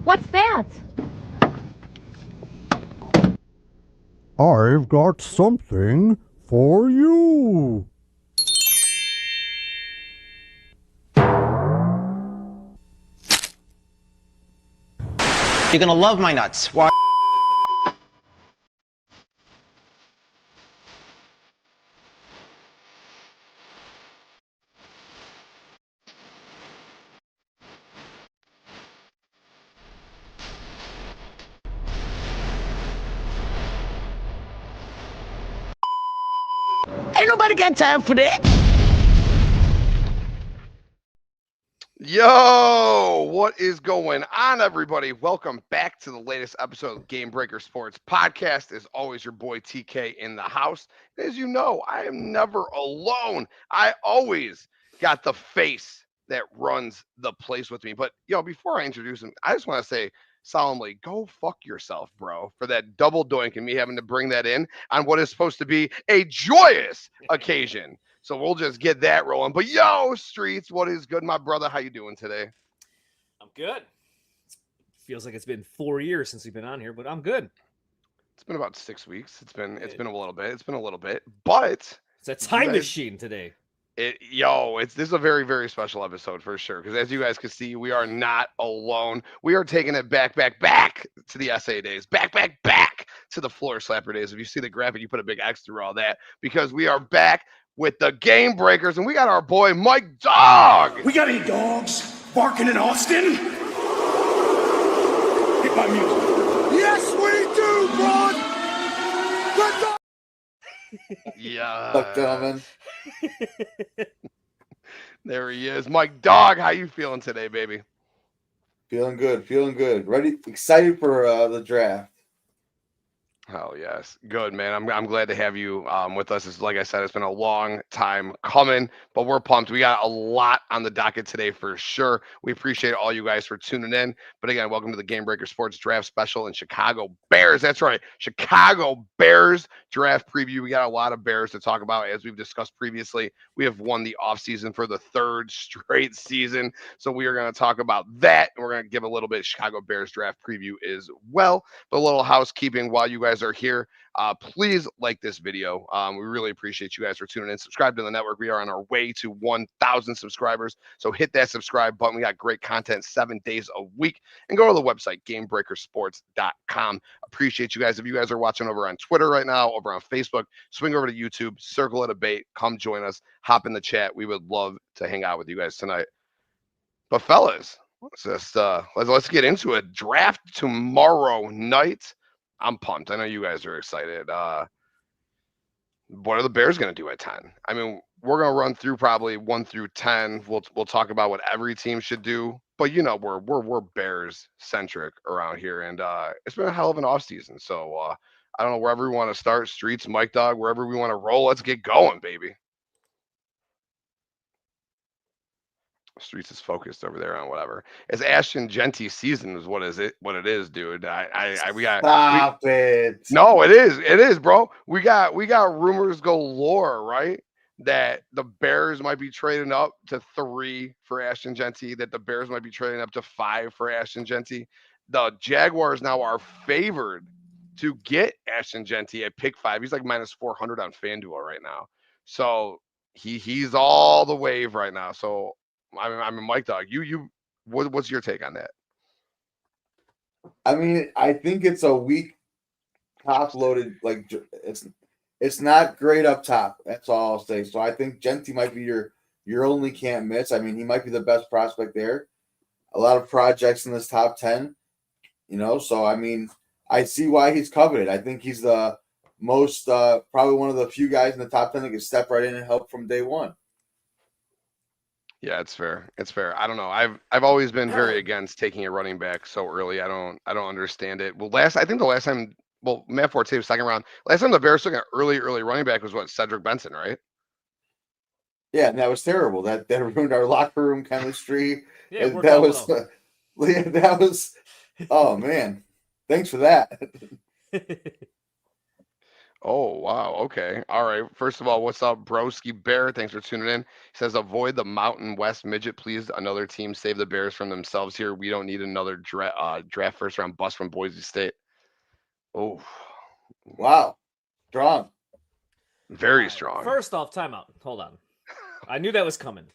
What's that? I've got something for you. You're gonna love my nuts. Why? Ain't nobody got time for that. Yo, what is going on, everybody? Welcome back to the latest episode of Game Breaker Sports Podcast. As always, your boy TK in the house. As you know, I am never alone. I always got the face that runs the place with me. But, before I introduce him, I just want to say solemnly, go fuck yourself, bro, for that double doink and me having to bring that in on what is supposed to be a joyous occasion. So we'll just get that rolling. But Streetz, what is good, my brother? How you doing today? I'm good. Feels like it's been 4 years since we've been on here, but I'm good. It's been about 6 weeks. It's been a little bit. It's been a little bit, but it's a time machine today. This is a very, very special episode for sure. Because as you guys can see, we are not alone. We are taking it back to the SA days, back to the floor slapper days. If you see the graphic, you put a big X through all that because we are back with the Game Breakers, and we got our boy Mike Dogg. We got any dogs barking in Austin? Hit my music. Yes, we do, bud. Yeah. Fuck, gentlemen. There he is. Mike Dogg, how you feeling today, baby? Feeling good. Ready, excited for the draft. Oh yes, good man. I'm glad to have you with us. It's, like I said, it's been a long time coming, but we're pumped. We got a lot on the docket today for sure. We appreciate all you guys for tuning in. But again, welcome to the Game Breaker Sports Draft Special and Chicago Bears. That's right, Chicago Bears draft preview. We got a lot of Bears to talk about, as we've discussed previously. We have won the offseason for the third straight season, so we are going to talk about that, and we're going to give a little bit of Chicago Bears draft preview as well. But a little housekeeping while you guys are here. Please like this video. We really appreciate you guys for tuning in. Subscribe to the network. We are on our way to 1,000 subscribers. So hit that subscribe button. We got great content 7 days a week. And go to the website, GameBreakerSports.com. Appreciate you guys. If you guys are watching over on Twitter right now, over on Facebook, swing over to YouTube, circle a debate, come join us, hop in the chat. We would love to hang out with you guys tonight. But fellas, let's get into it. Draft tomorrow night. I'm pumped. I know you guys are excited. What are the Bears going to do at 10? I mean, we're going to run through probably 1 through 10. We'll talk about what every team should do. But we're Bears centric around here, and it's been a hell of an offseason. So I don't know, wherever we want to start, Streetz, Mike Dogg, wherever we want to roll, let's get going, baby. Streetz is focused over there on whatever. It's Ashton Genty season is what it is, dude. Stop it. No, it is, bro. We got rumors galore, right? That the Bears might be trading up to 3 for Ashton Genty, that the Bears might be trading up to 5 for Ashton Genty. The Jaguars now are favored to get Ashton Genty at pick 5. He's like minus 400 on FanDuel right now. So he's all the wave right now. So I mean, Mike Dogg, what's your take on that? I mean, I think it's a weak top loaded. Like it's not great up top. That's all I'll say. So I think Genty might be your only can't miss. I mean, he might be the best prospect there. A lot of projects in this top 10, So I mean, I see why he's coveted. I think he's the most probably one of the few guys in the top 10 that can step right in and help from day one. Yeah, it's fair. I don't know. I've always been very against taking a running back so early. I don't understand it. Well, I think the last time, Matt Forte was second round. Last time the Bears took an early running back was Cedric Benson, right? Yeah, and that was terrible. That ruined our locker room chemistry. Yeah, that was. Oh man, thanks for that. Oh, wow. Okay. All right. First of all, what's up, Broski Bear? Thanks for tuning in. He says, avoid the Mountain West midget, please. Another team save the Bears from themselves here. We don't need another draft first round bust from Boise State. Oh, Wow. Strong. very strong. First off, timeout. Hold on. I knew that was coming.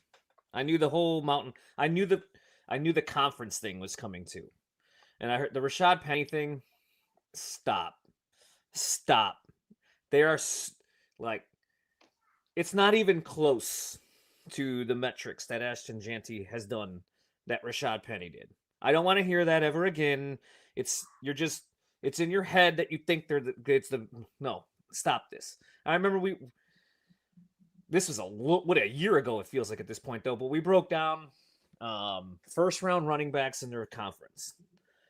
I knew the whole mountain. I knew the conference thing was coming too. And I heard the Rashad Penny thing. Stop. They are like, it's not even close to the metrics that Ashton Jeanty has done that Rashad Penny did. I don't want to hear that ever again. It's in your head that you think no, stop this. I remember this was a year ago it feels like at this point though, but we broke down first round running backs in their conference.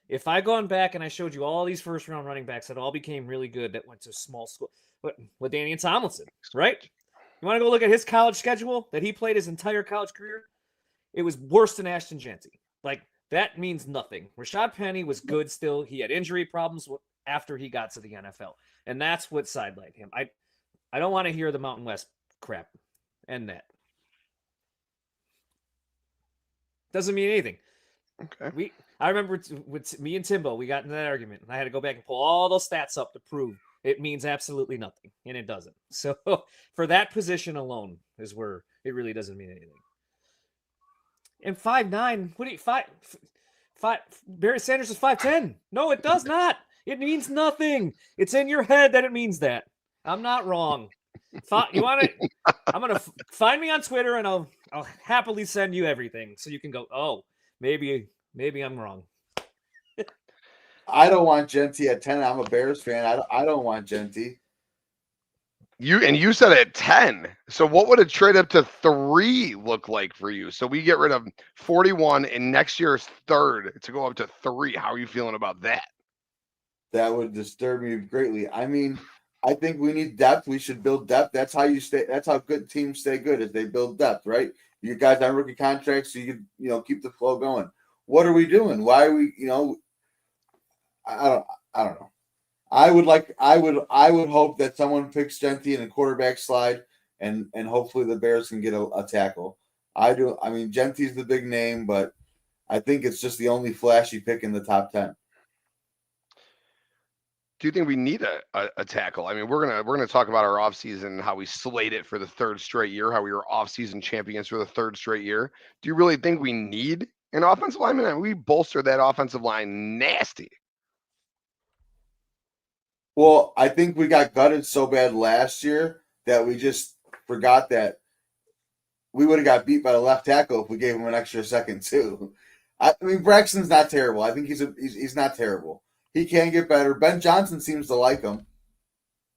If I gone back and I showed you all these first round running backs that all became really good that went to small school, with Danny and Tomlinson, right? You want to go look at his college schedule that he played his entire college career? It was worse than Ashton Jeanty. Like, that means nothing. Rashad Penny was good still. He had injury problems after he got to the NFL. And that's what sidelined him. I don't want to hear the Mountain West crap. End that. Doesn't mean anything. Okay. I remember with me and Timbo, we got in that argument, and I had to go back and pull all those stats up to prove it means absolutely nothing, and it doesn't. So for that position alone is where it really doesn't mean anything. And 5'9", what do you five? Barry Sanders is 5'10". No, it does not. It means nothing. It's in your head that it means that. I'm not wrong. You want to? I'm gonna find me on Twitter, and I'll happily send you everything so you can go. Oh, maybe I'm wrong. I don't want Jeanty at 10. I'm a Bears fan. I don't want Jeanty. You said at 10. So what would a trade up to 3 look like for you? So we get rid of 41 in next year's third to go up to 3. How are you feeling about that? That would disturb me greatly. I mean, I think we need depth. We should build depth. That's how you stay. That's how good teams stay good, is they build depth, right? You guys on rookie contracts, so you can keep the flow going. What are we doing? Why are we? I don't know. I would hope that someone picks Jeanty in a quarterback slide, and hopefully the Bears can get a tackle. I do. I mean, Genty's the big name, but I think it's just the only flashy pick in the top 10. Do you think we need a tackle? I mean, we're gonna talk about our offseason, how we slayed it for the 3rd straight year, how we were offseason champions for the 3rd straight year. Do you really think we need an offensive lineman? I mean, we bolstered that offensive line nasty. Well, I think we got gutted so bad last year that we just forgot that we would have got beat by the left tackle if we gave him an extra second too. I mean, Braxton's not terrible. I think he's not terrible. He can get better. Ben Johnson seems to like him,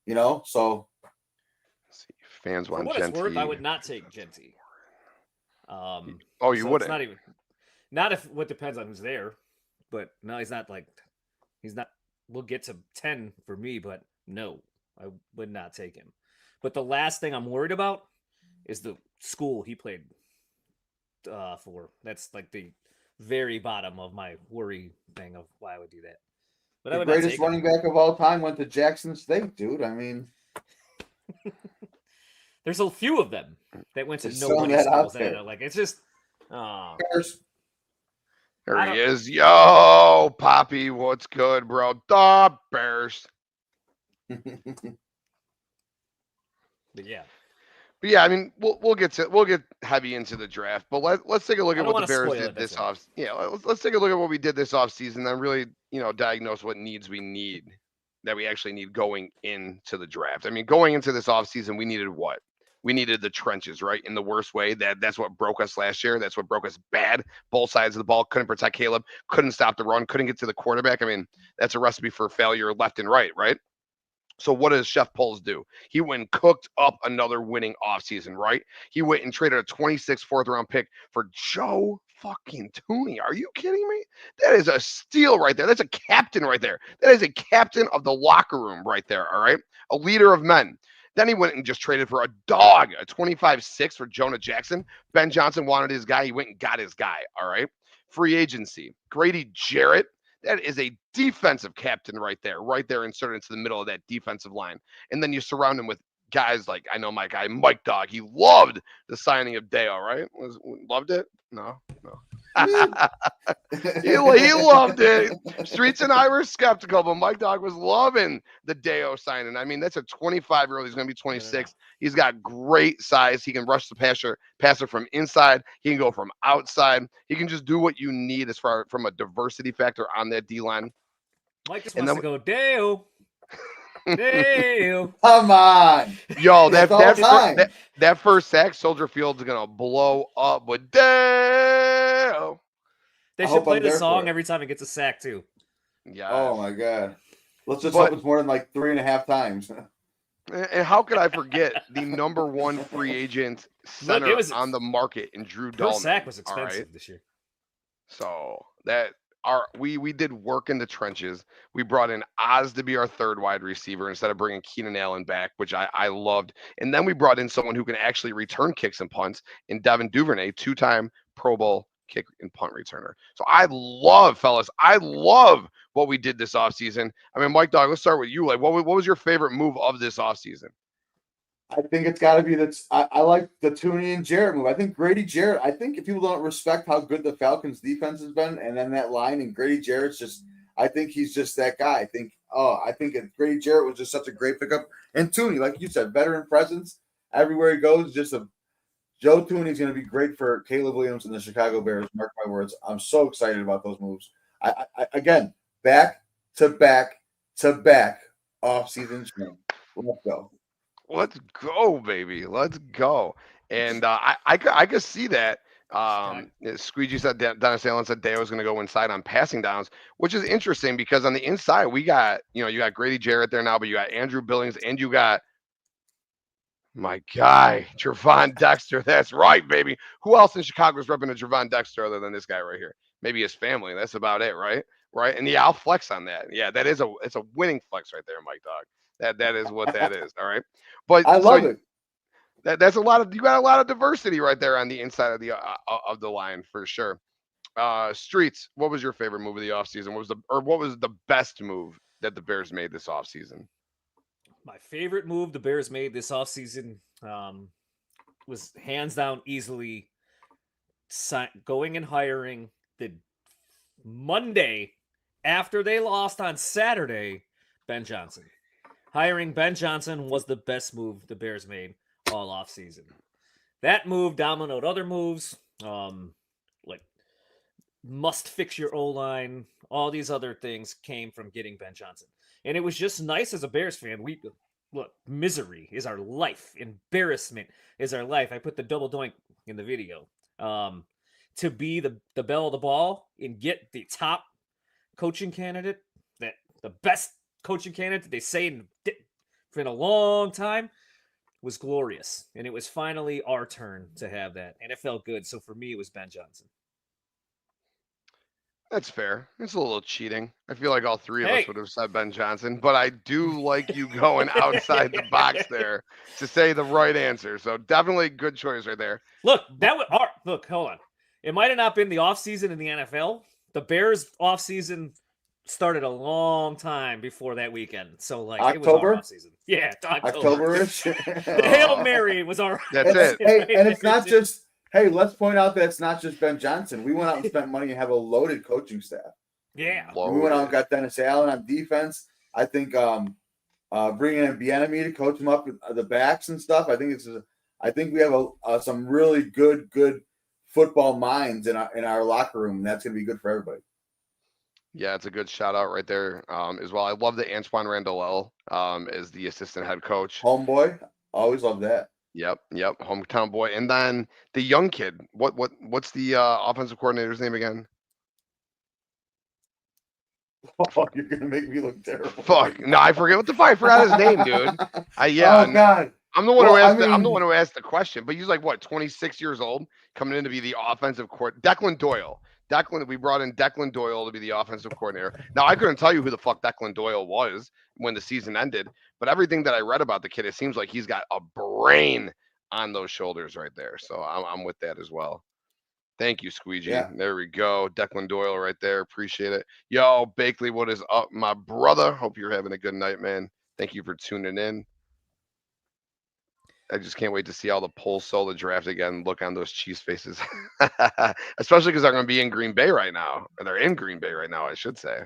so. Let's see, fans want For what it's worth, Jeanty. I would not take Jeanty. You so wouldn't? Not if what depends on who's there, but no, he's not. We'll get to 10 for me, but no, I would not take him. But the last thing I'm worried about is the school he played for. That's like the very bottom of my worry thing of why I would do that. But the greatest running back of all time went to Jackson State, dude. I mean, there's a few of them that went to Just nobody throwing that out schools. there. Like, it's just, There he is. Yo, Poppy, what's good, bro? The Bears. but yeah. But yeah, I mean, we'll get heavy into the draft, but let's take a look at what the Bears did this off. Yeah, let's take a look at what we did this offseason, then really diagnose what needs we need that we actually need going into the draft. I mean, going into this offseason, we needed what? We needed the trenches, right? In the worst way. That's what broke us last year. That's what broke us bad. Both sides of the ball. Couldn't protect Caleb. Couldn't stop the run. Couldn't get to the quarterback. I mean, that's a recipe for failure left and right? So what does Chef Poles do? He went and cooked up another winning offseason, right? He went and traded a 26th 4th-round pick for Joe fucking Tooney. Are you kidding me? That is a steal right there. That's a captain right there. That is a captain of the locker room right there, all right? A leader of men. Then he went and just traded for a dog, a 25-6 for Jonah Jackson. Ben Johnson wanted his guy. He went and got his guy, all right? Free agency. Grady Jarrett. That is a defensive captain right there inserted into the middle of that defensive line. And then you surround him with guys like, I know my guy, Mike Dogg. He loved the signing of Deo, right? Loved it? No. he loved it. Streetz and I were skeptical, but Mike Dogg was loving the Deo signing. I mean, that's a 25-year-old. He's going to be 26. He's got great size. He can rush the passer from inside. He can go from outside. He can just do what you need as far from a diversity factor on that D-line. Mike just wants to go, Deo. Deo. Come on. Yo, that first sack, Soldier Field's going to blow up with Deo. They should play the song every time he gets a sack, too. Yeah. Oh, my God. Let's just hope it's more than like 3.5 times. And how could I forget the number one free agent center on the market in Drew Dalman? Per sack was expensive this year. So we did work in the trenches. We brought in Oz to be our third wide receiver instead of bringing Keenan Allen back, which I loved. And then we brought in someone who can actually return kicks and punts in Devin Duvernay, 2-time Pro Bowl kick and punt returner. So I love what we did this offseason. I mean, Mike Dogg, let's start with you. Like, what was your favorite move of this offseason? I think it's got to be that. I like the Tooney and Jarrett move. I think Grady Jarrett. I think if people don't respect how good the Falcons defense has been, and then that line and Grady Jarrett's just, I think he's just that guy. I think Grady Jarrett was just such a great pickup. And Tooney, like you said, veteran presence everywhere he goes. Joe Tooney's going to be great for Caleb Williams and the Chicago Bears. Mark my words. I'm so excited about those moves. I again, back to back off-season stream. Let's go. Let's go, baby. Let's go. And I could see that. Squeegee said Dennis Allen said Deo was going to go inside on passing downs, which is interesting because on the inside we got, you got Grady Jarrett there now, but you got Andrew Billings and you got my guy, Trevon Dexter. That's right, baby. Who else in Chicago is repping a Trevon Dexter other than this guy right here? Maybe his family. That's about it, right? Right. And yeah, I'll flex on that. Yeah, it's a winning flex right there, Mike Dogg. That is what that is. All right. But I love it. That's you got a lot of diversity right there on the inside of the line for sure. Streetz, what was your favorite move of the offseason? What was the best move that the Bears made this offseason? My favorite move the Bears made this offseason was hands down easily going and hiring the Monday after they lost on Saturday, Ben Johnson. Hiring Ben Johnson was the best move the Bears made all offseason. That move dominoed other moves, like must fix your O-line. All these other things came from getting Ben Johnson. And it was just nice as a Bears fan. Look, misery is our life. Embarrassment is our life. I put the double doink in the video. To be the belle of the ball and get the top coaching candidate, the best coaching candidate they say in a long time, was glorious. And it was finally our turn to have that. And it felt good. So for me, it was Ben Johnson. That's fair. It's a little cheating. I feel like all three of us would have said Ben Johnson, but I do like you going outside the box there to say the right answer. So definitely good choice right there. Look, hold on. It might have not been the offseason in the NFL. The Bears offseason started a long time before that weekend. So October? It was our offseason. Yeah, October-ish. The Hail Mary was our That's it. Hey, and it's not just hey, let's point out that it's not just Ben Johnson. We went out and spent money and have a loaded coaching staff. Yeah. We went out and got Dennis Allen on defense. I think bringing in Bieniemy to coach him up with the backs and stuff. I think we have some really good football minds in our locker room, and that's going to be good for everybody. Yeah, it's a good shout out right there as well. I love that Antoine Randall is the assistant head coach. Homeboy, always love that. Yep, hometown boy. And then the young kid. What's the offensive coordinator's name again? Oh, you're gonna make me look terrible. Fuck. No, I forgot I forgot his name, dude. Oh God. I'm the one I'm the one who asked the question. But he's like 26 years old, coming in to be the offensive coordinator. Declan Doyle. We brought in Declan Doyle to be the offensive coordinator. Now, I couldn't tell you who the fuck Declan Doyle was when the season ended, but everything that I read about the kid, it seems like he's got a brain on those shoulders right there. So I'm with that as well. Thank you, Squeegee. Yeah. There we go. Declan Doyle right there. Appreciate it. Yo, Bakley, what is up, my brother? Hope you're having a good night, man. Thank you for tuning in. I just can't wait to see how the polls sell the draft again. Look on those Chiefs faces, especially because they're going to be in Green Bay right now, or they're in Green Bay right now, I should say.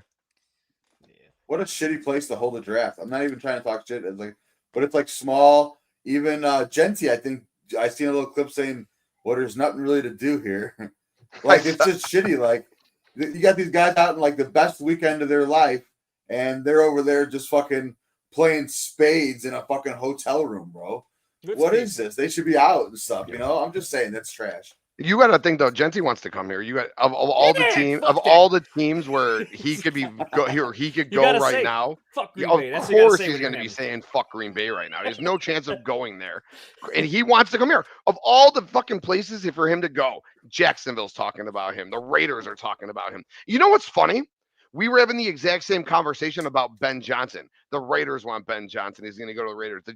What a shitty place to hold a draft. I'm not even trying to talk shit. It's like, but it's like small. Even Genty, I think I seen a little clip saying, "Well, there's nothing really to do here." Like it's just shitty. Like you got these guys out in like the best weekend of their life, and they're over there just fucking playing spades in a fucking hotel room, bro. What is this? They should be out and stuff. You know, I'm just saying that's trash. You got to think though, Genty wants to come here. You got of all the teams, of all the teams where he could be here, he could go right now. Fuck Green Of Bay. That's course, he's going to be saying "fuck Green Bay" right now. There's no chance of going there, and he wants to come here. Of all the fucking places for him to go, Jacksonville's talking about him. The Raiders are talking about him. You know what's funny? We were having the exact same conversation about Ben Johnson. The Raiders want Ben Johnson. He's going to go to the Raiders. The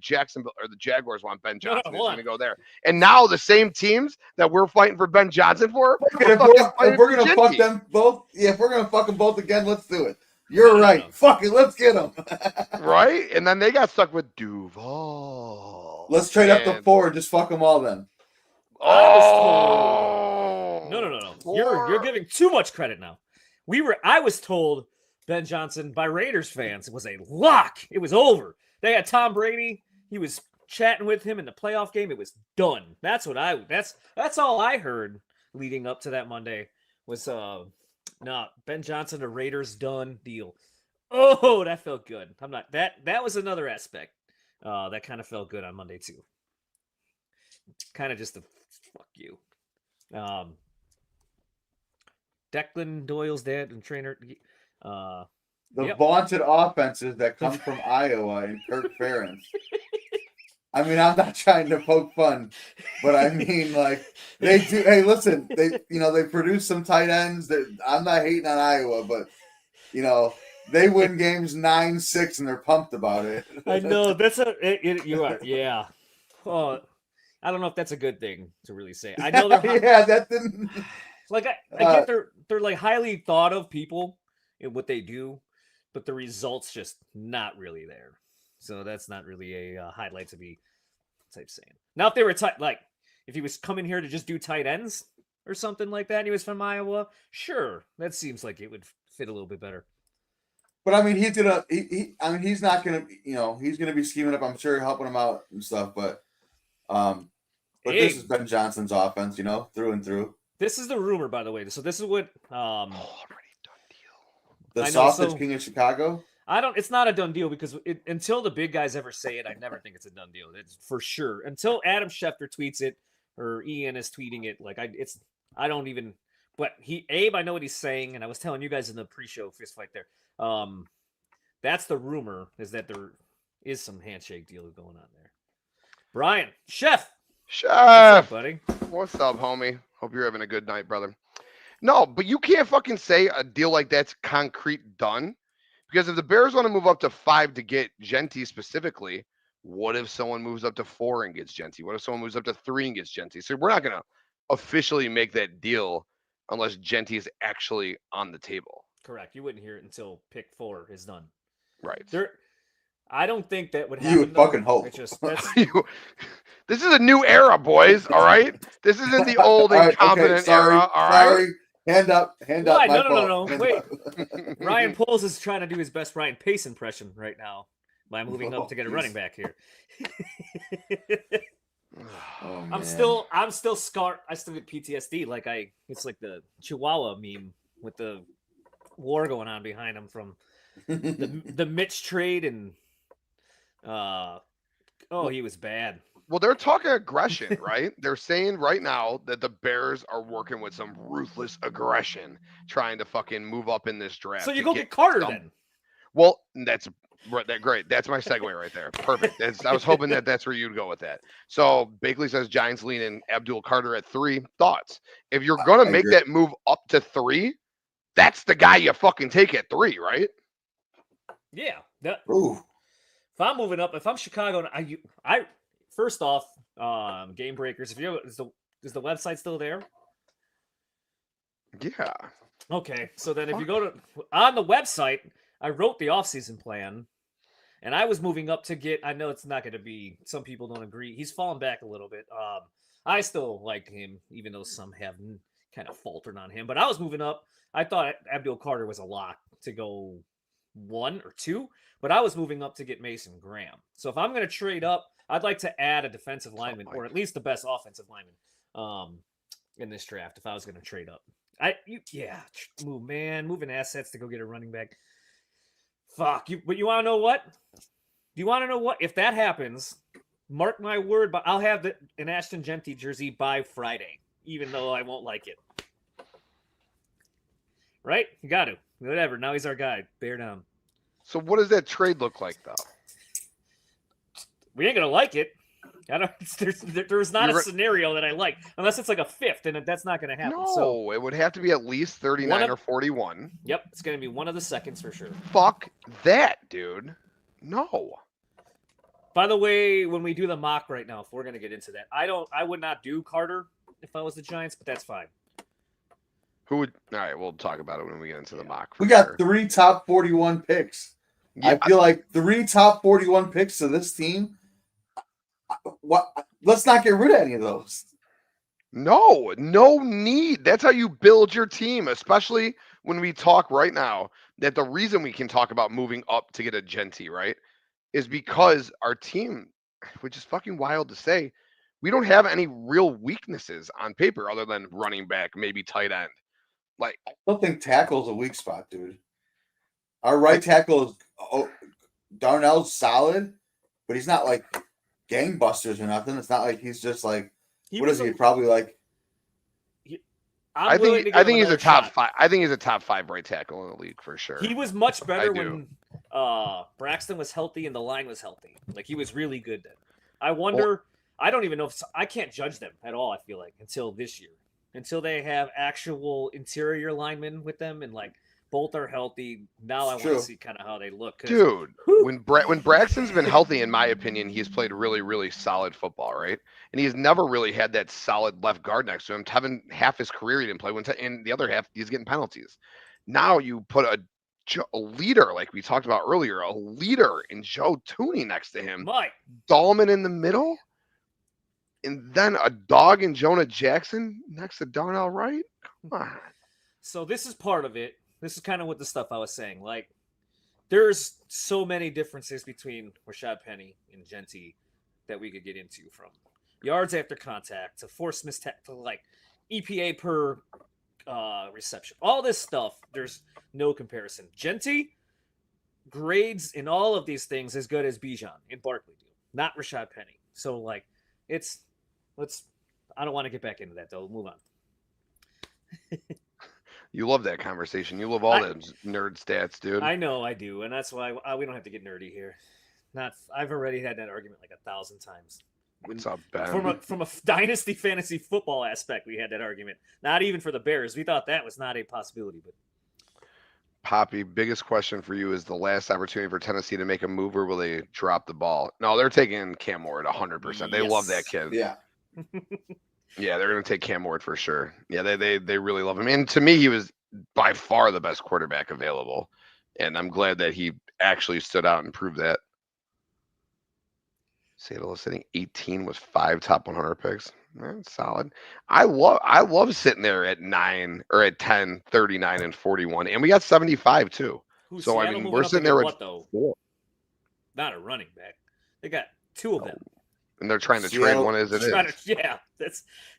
Jaguars want Ben Johnson. He's going to go there. And now the same teams that we're fighting for Ben Johnson for, if we're going to fuck them both, if we're going to fuck them both again, let's do it. You're right. Fuck it. Let's get them. Right? And then they got stuck with Duval. Let's trade up to 4 and just fuck them all then. Oh. No. You're giving too much credit now. I was told Ben Johnson by Raiders fans it was a lock. It was over. They had Tom Brady. He was chatting with him in the playoff game. It was done. That's all I heard leading up to that Monday was Ben Johnson to Raiders done deal. Oh, that felt good. That was another aspect. That kind of felt good on Monday too. Kind of just a fuck you. Declan Doyle's dad and trainer. Vaunted offenses that come from Iowa and Kirk Ferentz. I mean, I'm not trying to poke fun, but I mean, like they do. Hey, listen, they produce some tight ends. I'm not hating on Iowa, but they win games 9-6 and they're pumped about it. I know you are. Yeah. Oh, I don't know if that's a good thing to really say. I know they're that didn't. Like I get they're like highly thought of people in what they do, but the results just not really there. So that's not really a highlight to be type saying. Now if they were if he was coming here to just do tight ends or something like that, and he was from Iowa, sure, that seems like it would fit a little bit better. But I mean, he's gonna. He's not gonna. He's gonna be scheming up. I'm sure helping him out and stuff. But this is Ben Johnson's offense, through and through. This is the rumor, by the way. So this is what already done deal. The sausage king of Chicago. It's not a done deal because until the big guys ever say it, I never think it's a done deal. It's for sure. Until Adam Schefter tweets it or Ian is tweeting it, I don't even. But Abe, I know what he's saying, and I was telling you guys in the pre-show fist fight there. That's the rumor, is that there is some handshake deal going on there. Brian, Chef, what's up, buddy? What's up, homie? Hope you're having a good night, brother. No, but you can't fucking say a deal like that's concrete done. Because if the Bears want to move up to 5 to get Genty specifically, what if someone moves up to 4 and gets Genty? What if someone moves up to 3 and gets Genty? So we're not going to officially make that deal unless Genty is actually on the table. Correct. You wouldn't hear it until pick 4 is done. Right. I don't think that would happen. You would fucking hope. This is a new era, boys. All right. This isn't the old incompetent era. All right. Sorry. Hand up. No. Wait. Ryan Poles is trying to do his best Ryan Pace impression right now by moving up to get a running back here. I'm still scarred. I still get PTSD. It's like the Chihuahua meme with the war going on behind him from the Mitch trade and he was bad. Well, they're talking aggression, right? They're saying right now that the Bears are working with some ruthless aggression, trying to fucking move up in this draft. So you go get Carter then. Well, that's great. That's my segue right there. Perfect. I was hoping that's where you'd go with that. So Bakley says Giants lean in Abdul Carter at 3. Thoughts? If you're gonna make that move up to 3, that's the guy you fucking take at 3, right? Yeah. Ooh. If I'm moving up, if I'm Chicago, I first off, Game Breakers. Is the website still there? Yeah. Okay, so then if you go to on the website, I wrote the offseason plan, and I was moving up to get. I know it's not going to be. Some people don't agree. He's fallen back a little bit. I still like him, even though some have kind of faltered on him. But I was moving up. I thought Abdul Carter was a lock to go 1 or 2, but I was moving up to get Mason Graham. So if I'm going to trade up, I'd like to add a defensive lineman, or at least the best offensive lineman, in this draft. If I was going to trade up. Moving assets to go get a running back. Fuck you, but you want to know what? Do you want to know what? If that happens, mark my word, but I'll have an Ashton Jeanty jersey by Friday, even though I won't like it. Right? You got to. Whatever. Now he's our guy. Bear down. So what does that trade look like, though? We ain't gonna like it. I don't. There's not a scenario that I like, unless it's like a 5th, and that's not gonna happen. No, so it would have to be at least 39 or 41. Yep, it's gonna be one of the seconds for sure. Fuck that, dude. No. By the way, when we do the mock right now, if we're gonna get into that, I would not do Carter if I was the Giants, but that's fine. Who would? All right, we'll talk about it when we get into the mock. We got 3 top 41 picks. Yeah. I feel like 3 top 41 picks to this team. What? Let's not get rid of any of those. No need. That's how you build your team, especially when we talk right now that the reason we can talk about moving up to get a Jeanty, right, is because our team, which is fucking wild to say, we don't have any real weaknesses on paper other than running back, maybe tight end. Like, I don't think tackle's a weak spot, dude. Our right tackle is Darnell's solid, but he's not like gangbusters or nothing. It's not like he's just like what is he? Probably like. I think he's a top 5. I think he's a top 5 right tackle in the league for sure. He was much better when Braxton was healthy and the line was healthy. Like he was really good then. I wonder. Well, I don't even know if I can't judge them at all. I feel like until this year, until they have actual interior linemen with them and like both are healthy. Now I want to see kind of how they look. Dude, when Braxton's been healthy, in my opinion, he's played really, really solid football, right? And he's never really had that solid left guard next to him. Tevin, half his career he didn't play. In the other half, he's getting penalties. Now you put a leader, like we talked about earlier, a leader in Joe Tooney next to him. Mike Dahlman in the middle. And then a dog and Jonah Jackson next to Darnell Wright? Come on. So this is part of it. This is kind of what the stuff I was saying. Like, there's so many differences between Rashad Penny and Jeanty that we could get into, from yards after contact to force mistake to like EPA per reception. All this stuff, there's no comparison. Jeanty grades in all of these things as good as Bijan and Barkley do, not Rashad Penny. So like, I don't want to get back into that though. Move on. You love that conversation. You love all those nerd stats, dude. I know I do, and that's why we don't have to get nerdy here. I've already had that argument like 1,000 times. What's up, Ben? From a dynasty fantasy football aspect, we had that argument. Not even for the Bears. We thought that was not a possibility. But Poppy, biggest question for you is the last opportunity for Tennessee to make a move, or will they drop the ball? No, they're taking Cam Ward 100%. They love that kid. Yeah. Yeah, they're going to take Cam Ward for sure. Yeah, they really love him. And to me, he was by far the best quarterback available. And I'm glad that he actually stood out and proved that. Sadler sitting 18 with 5 top 100 picks. That's solid. I love sitting there at 9 or at 10, 39, and 41. And we got 75 too. So I mean, we're sitting there with 4. Not a running back. They got 2 of them. And they're trying to trade one as it is.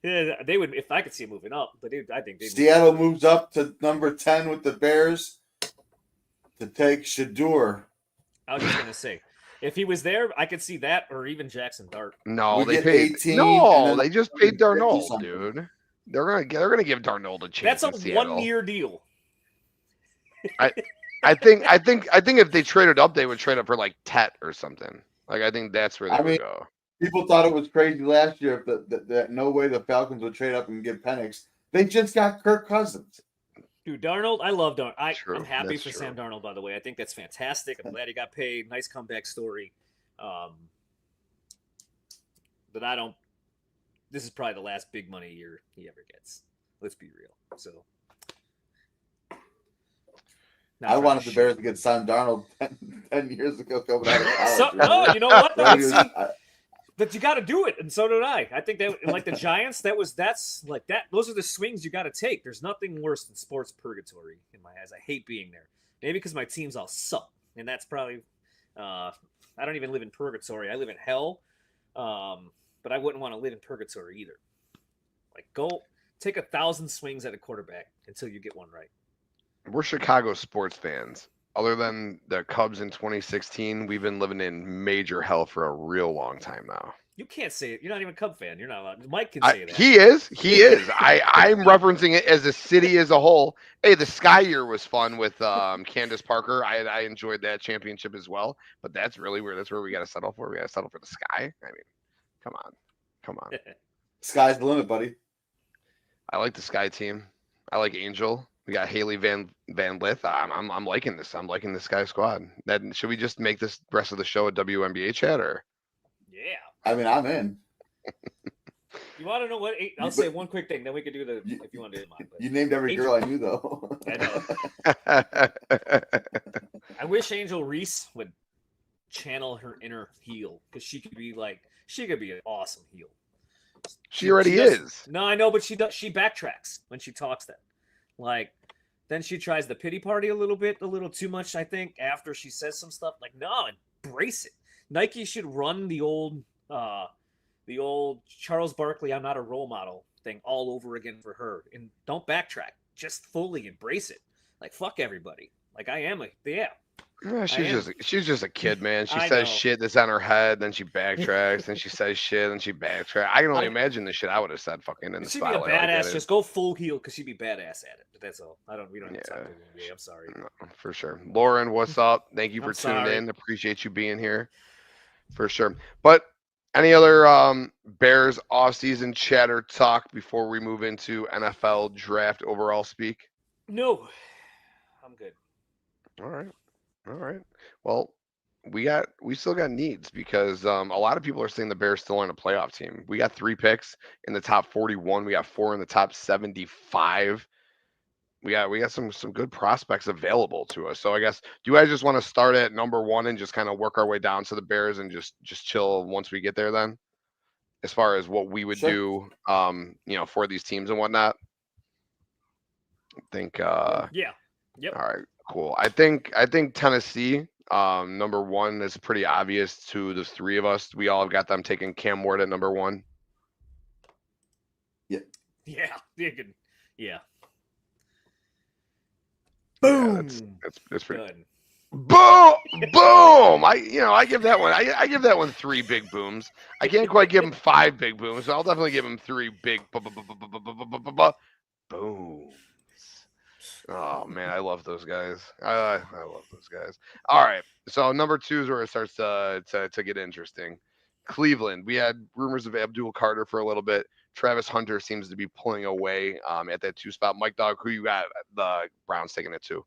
They would, if I could see it moving up, but I think Seattle moves up to number 10 with the Bears to take Shadur. I was just gonna say, if he was there, I could see that, or even Jackson Dart. No, they paid 18. No, they just paid Darnold, dude. They're gonna give Darnold a chance. That's a 1-year deal. I think if they traded up, they would trade up for like Tet or something. Like I think that's where they would go. People thought it was crazy last year that no way the Falcons would trade up and get Penix. They just got Kirk Cousins. Dude, Darnold, I love Darnold. I'm happy for Sam Darnold, by the way. I think that's fantastic. I'm glad he got paid. Nice comeback story. But this is probably the last big money year he ever gets. Let's be real. So Not I trying wanted to the Bears shoot. to get Sam Darnold 10 years ago coming out of college. So, no, you know what? Right? See, but you got to do it, and so did I. I think that, like the Giants, that's like that. Those are the swings you got to take. There's nothing worse than sports purgatory in my eyes. I hate being there. Maybe because my teams all suck, and that's probably. I don't even live in purgatory. I live in hell, but I wouldn't want to live in purgatory either. Like, go take 1,000 swings at a quarterback until you get one right. We're Chicago sports fans. Other than the Cubs in 2016, we've been living in major hell for a real long time now. You can't say it. You're not even a Cub fan. You're not allowed. Mike can say that. He is. I'm referencing it as a city as a whole. Hey, the Sky Year was fun with Candace Parker. I enjoyed that championship as well. But that's where we got to settle for. We got to settle for the Sky. I mean, come on. Sky's the limit, buddy. I like the Sky team. I like Angel. We got Haley Van Lith. I'm liking this. I'm liking the Sky squad. Should we just make this rest of the show a WNBA chat or? Yeah. I mean, I'm in. You want to know what? I'll say one quick thing, then we can do if you want to do mine. You named every girl I knew, though. I know. I wish Angel Reese would channel her inner heel because she could be an awesome heel. She already is. No, I know, but she backtracks when she talks. Then she tries the pity party a little too much. I think after she says some stuff like, no, embrace it. Nike should run the old Charles Barkley, I'm not a role model thing all over again for her, and don't backtrack. Just fully embrace it. Like, fuck everybody. Like, I am Yeah, she's just a kid, man. She I says know. shit that's on her head, then she backtracks, then she says shit, and she backtracks. I can only imagine the shit I would have said fucking in the She'd be a spotlight. badass. Just go full heel because she'd be badass at it. But that's all. We don't have to talk to the NBA. I'm sorry. No, for sure. Lauren, what's up? Thank you for I'm tuning sorry. in. Appreciate you being here. For sure. But any other Bears offseason chatter talk before we move into NFL draft overall speak? No, I'm good. All right. Well, we still got needs because a lot of people are saying the Bears still aren't a playoff team. We got 3 picks in the top 41. We got 4 in the top 75. We got some good prospects available to us. So I guess, do you guys just want to start at number 1 and just kind of work our way down to the Bears and just chill once we get there then? As far as what we would do for these teams and whatnot. I think Yeah. Yep. all right, cool. I think Tennessee, number 1 is pretty obvious to the 3 of us. We all have got them taking Cam Ward at number 1. Yeah. You can. Yeah. Boom. Boom. Yeah, that's pretty. Good. Boom! Boom! I give that one. I give that one 3 big booms. I can't quite give him 5 big booms, so I'll definitely give him 3 big booms. Oh man, I love those guys. I love those guys. All right, so number 2 is where it starts to get interesting. Cleveland. We had rumors of Abdul Carter for a little bit. Travis Hunter seems to be pulling away at that 2 spot. Mike Dogg, who you got? The Browns taking it to?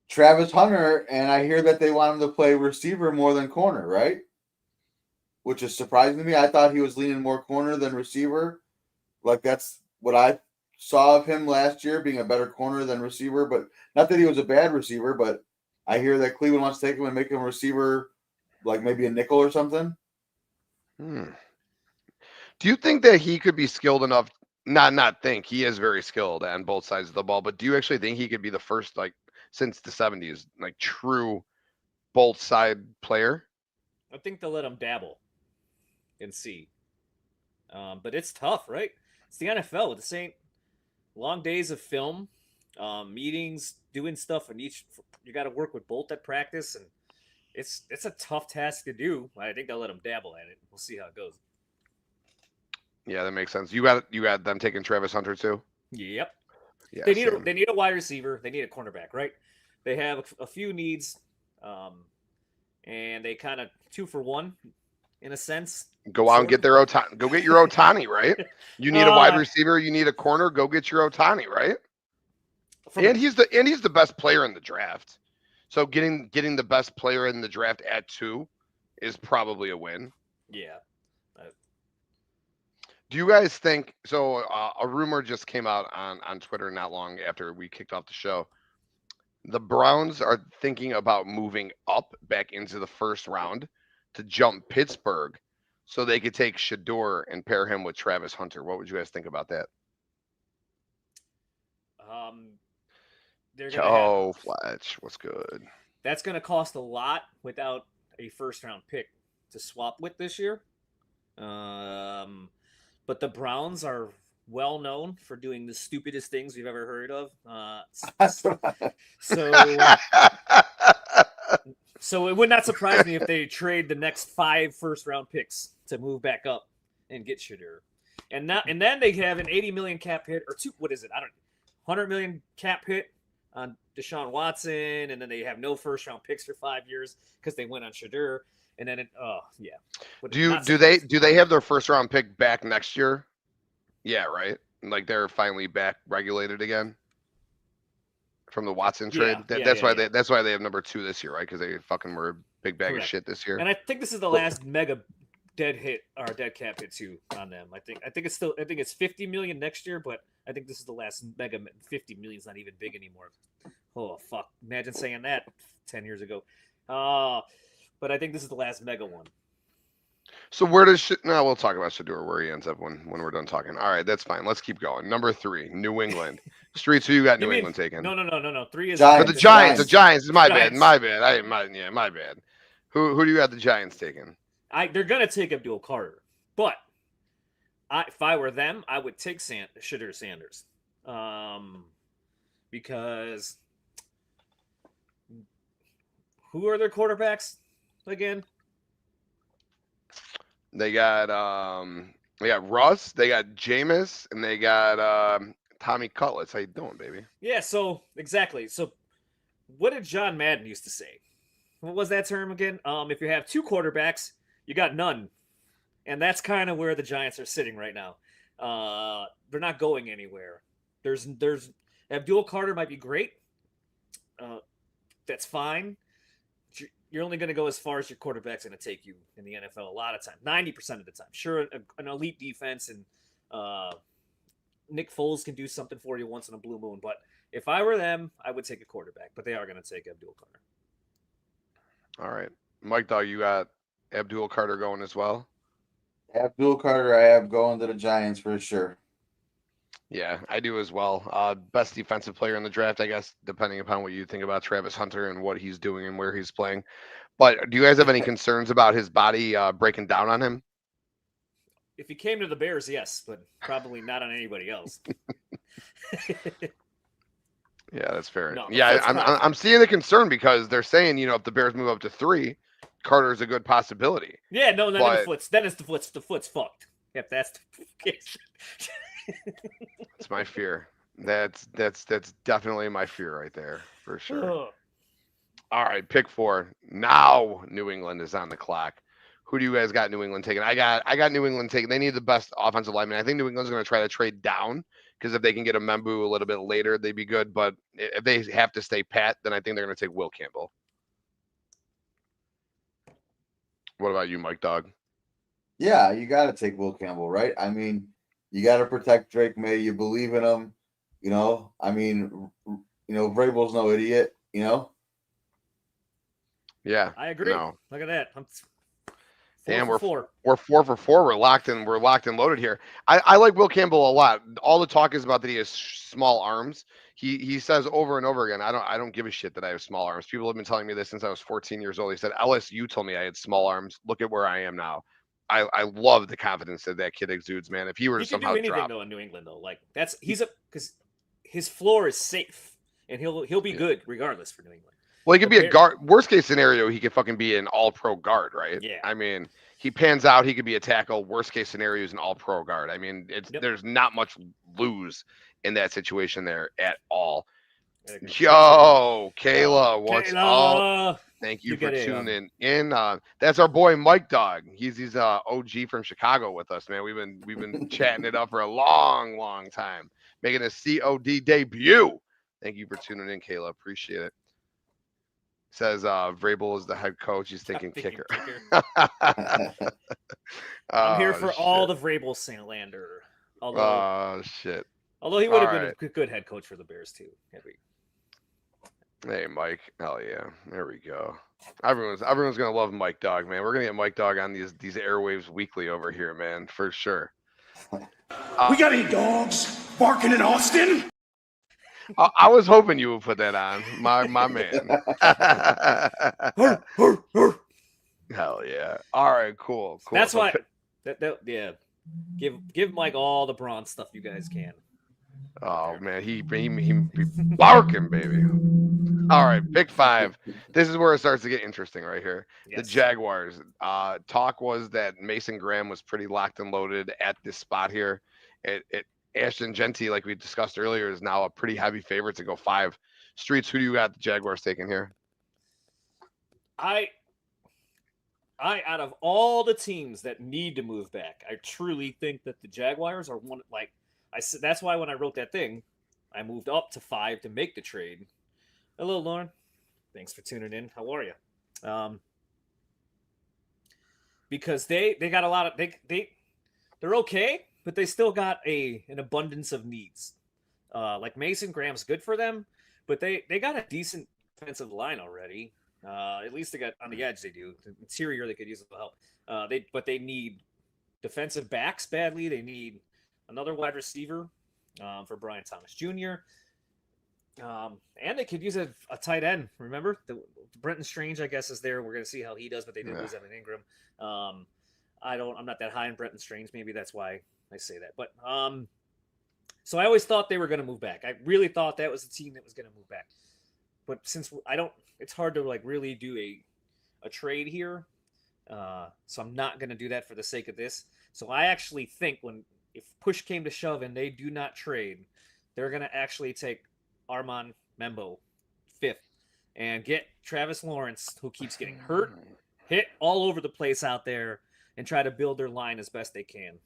Travis Hunter, and I hear that they want him to play receiver more than corner, right? Which is surprising to me. I thought he was leaning more corner than receiver. Like, that's what I saw of him last year, being a better corner than receiver. But not that he was a bad receiver, but I hear that Cleveland wants to take him and make him a receiver, like maybe a nickel or something. Do you think that he could be skilled enough? Not think he is very skilled on both sides of the ball, but do you actually think he could be the first, like, since the 70s, like, true both side player? I think they'll let him dabble and see. But it's tough, right? It's the NFL. It's the same long days of film, meetings, doing stuff, and you got to work with both at practice, and it's a tough task to do. I think they'll let him dabble at it. We'll see how it goes. Yeah, that makes sense. You got them taking Travis Hunter too? Yep. Yeah. They need a wide receiver. They need a cornerback, right? They have a few needs, and they kind of 2 for 1 in a sense. Go out and get their Otani. Go get your Otani, right? You need a wide receiver. You need a corner. Go get your Otani, right? And he's the best player in the draft. So getting the best player in the draft at 2 is probably a win. Yeah. Do you guys think so? A rumor just came out on Twitter not long after we kicked off the show The Browns are thinking about moving up back into the first round to jump Pittsburgh so they could take Shador and pair him with Travis Hunter. What would you guys think about that? They're gonna have, Yo, Fletch, what's good? that's gonna cost a lot without a first round pick to swap with this year. But the Browns are well known for doing the stupidest things we've ever heard of. So it would not surprise me if they trade the next 5 first round picks to move back up and get Shador. And then they have an 80 million cap hit, or two. What is it? I don't. 100 million cap hit on Deshaun Watson, and then they have no first round picks for 5 years because they went on Shador. And then Do they have their first round pick back next year? Yeah, right. Like they're finally back regulated again from the Watson trade. That's why they have number 2 this year, right? Because they fucking were a big bag of shit this year. And I think this is the last mega dead cap hit too on them. I think it's 50 million next year, but I think this is the last mega. 50 million is not even big anymore. Oh fuck! Imagine saying that 10 years ago. But I think this is the last mega one. So where does we'll talk about Shador where he ends up when we're done talking. All right, that's fine. Let's keep going. Number 3, New England. Streets, who you got? England taking? No. 3 is Giants. The Giants. The Giants. My Giants. bad. My bad. Who do you have the Giants taking? They're gonna take Abdul Carter, but if I were them, I would take Shador Sanders, because who are their quarterbacks again? They got Russ, they got Jameis, and they got Tommy Cutlets. How you doing, baby? Yeah, so exactly. So what did John Madden used to say? What was that term again? If you have 2 quarterbacks, you got none. And that's kind of where the Giants are sitting right now. They're not going anywhere. There's Abdul Carter might be great. That's fine. You're only going to go as far as your quarterback's going to take you in the NFL a lot of time, 90% of the time. Sure, an elite defense and Nick Foles can do something for you once in a blue moon. But if I were them, I would take a quarterback. But they are going to take Abdul Carter. All right. Mike Dogg, you got Abdul Carter going as well? Abdul Carter, I have going to the Giants for sure. Yeah, I do as well. Best defensive player in the draft, I guess, depending upon what you think about Travis Hunter and what he's doing and where he's playing. But do you guys have any concerns about his body breaking down on him? If he came to the Bears, yes, but probably not on anybody else. Yeah, that's fair. No, yeah, I'm seeing the concern because they're saying, if the Bears move up to 3, Carter's a good possibility. Yeah, no, then it's the foot's fucked. If that's the case. That's my fear. That's definitely my fear right there for sure. Oh. All right, pick 4. Now New England is on the clock. Who do you guys got New England taking? I got New England taking. They need the best offensive lineman. I think New England's going to try to trade down because if they can get a Membu a little bit later, they'd be good. But if they have to stay pat, then I think they're going to take Will Campbell. What about you, Mike Dogg? Yeah, you got to take Will Campbell, right? I mean, you got to protect Drake May. You believe in him. Vrabel's no idiot, Yeah. I agree. No. Look at that. Damn, we're 4. 4 for 4. We're locked and loaded here. I like Will Campbell a lot. All the talk is about that he has small arms. He says over and over again, I don't give a shit that I have small arms. People have been telling me this since I was 14 years old. He said, LSU told me I had small arms. Look at where I am now. I love the confidence that kid exudes, man. If he were to somehow do anything drop, though in New England though, like because his floor is safe and he'll be good regardless for New England. Well, he could be a guard. Worst case scenario, he could fucking be an all-pro guard, right? Yeah. I mean, he pans out. He could be a tackle. Worst case scenario is an all-pro guard. I mean, there's not much lose in that situation there at all. Yo, Kayla, what's up? Thank you for tuning in. That's our boy Mike Dogg. He's OG from Chicago with us, man. We've been chatting it up for a long time, making a COD debut. Thank you for tuning in, Kayla. Appreciate it. Says Vrabel is the head coach. He's thinking kicker. I'm here for all the Vrabel slander. Although he would have been a good head coach for the Bears too. Hey, Mike. Hell yeah. There we go. Everyone's gonna love Mike Dogg, man. We're gonna get Mike Dogg on these airwaves weekly over here, man, for sure. We got any dogs barking in Austin? I was hoping you would put that on, my man. Hell yeah. All right, cool. That's So why. Yeah. Give Mike all the bronze stuff you guys can. Oh man, he barking, baby. All right, pick 5. This is where it starts to get interesting right here. Yes. The Jaguars. Talk was that Mason Graham was pretty locked and loaded at this spot here. Ashton Genty, like we discussed earlier, is now a pretty heavy favorite to go 5. Streetz, who do you got the Jaguars taking here? I out of all the teams that need to move back, I truly think that the Jaguars are one. Like I said, that's why when I wrote that thing, I moved up to 5 to make the trade. Hello, Lauren. Thanks for tuning in. How are you? Because they got a lot of they're okay, but they still got an abundance of needs. Like Mason Graham's good for them, but they got a decent defensive line already. At least they got on the edge. They do. The interior they could use a little help. But they need defensive backs badly. They need another wide receiver for Brian Thomas Jr. And they could use a tight end. Remember, Brenton Strange, I guess, is there. We're going to see how he does, but they did lose Evan Ingram. I'm not that high in Brenton Strange. Maybe that's why I say that. But so I always thought they were going to move back. I really thought that was the team that was going to move back. But since it's hard to like really do a trade here. So I'm not going to do that for the sake of this. So I actually think if push came to shove and they do not trade, they're going to actually take Armand Membo 5th and get Travis Lawrence, who keeps getting hit all over the place out there, and try to build their line as best they can.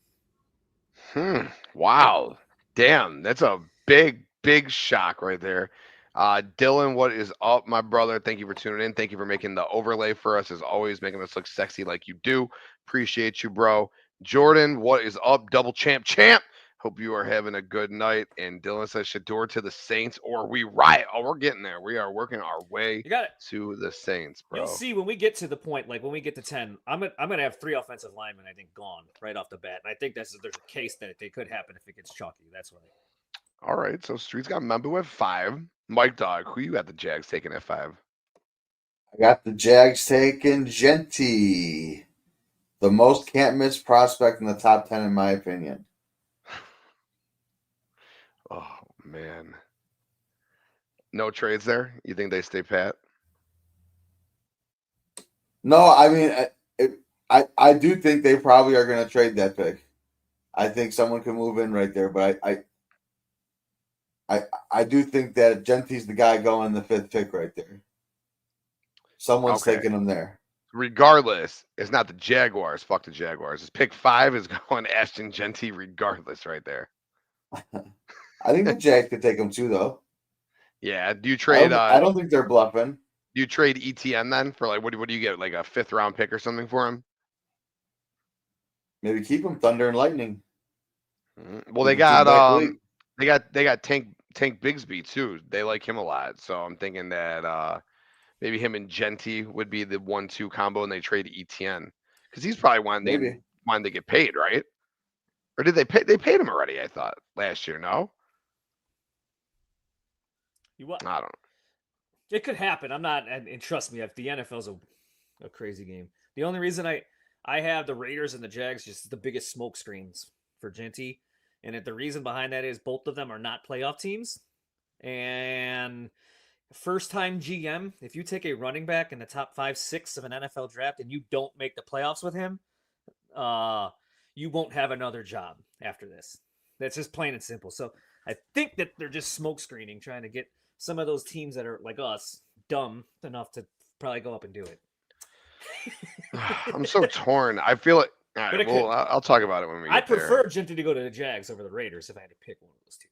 Wow. Damn. That's a big shock right there. Dylan, what is up, my brother? Thank you for tuning in. Thank you for making the overlay for us, as always, making us look sexy like you do. Appreciate you, bro. Jordan, what is up? Double champ. Hope you are having a good night. And Dylan says Shador to the Saints, or we riot. Oh, we're getting there. We are working our way to the Saints, bro. You'll see when we get to the point, like when we get to 10, I'm gonna have 3 offensive linemen, I think, gone right off the bat. And I think there's a case that they could happen if it gets chalky. That's why. All right. So Street's got Membo at 5. Mike Dogg, who you got the Jags taking at 5? I got the Jags taking Genty, the most can't miss prospect in the top 10, in my opinion. Oh, man. No trades there? You think they stay pat? No, I mean, I do think they probably are going to trade that pick. I think someone can move in right there, but I do think that Genty's the guy going the 5th pick right there. Someone's taking him there. Regardless, it's not the Jaguars. Fuck the Jaguars. His pick 5 is going Ashton Genty regardless right there. I think the Jags could take him too, though. Yeah. Do you trade? I don't think they're bluffing. Do you trade ETN then for like what do you get, like a 5th round pick or something for him? Maybe keep him Thunder and Lightning. Well, they got Tank Bigsby too. They like him a lot, so I'm thinking that maybe him and Genty would be the 1-2 combo, and they trade ETN because he's probably wanting to get paid, right? Or did they pay? They paid him already, I thought, last year. No. I don't know. It could happen. I'm not, and trust me, the NFL's a crazy game. The only reason I have the Raiders and the Jags just the biggest smoke screens for Genty, and the reason behind that is both of them are not playoff teams, and first time GM, if you take a running back in the top 5-6 of an NFL draft and you don't make the playoffs with him, you won't have another job after this. That's just plain and simple. So I think that they're just smoke screening, trying to get some of those teams that are like us dumb enough to probably go up and do it. I'm so torn. I feel like I'll talk about it when we get there. I prefer Genty to go to the Jags over the Raiders if I had to pick one of those two.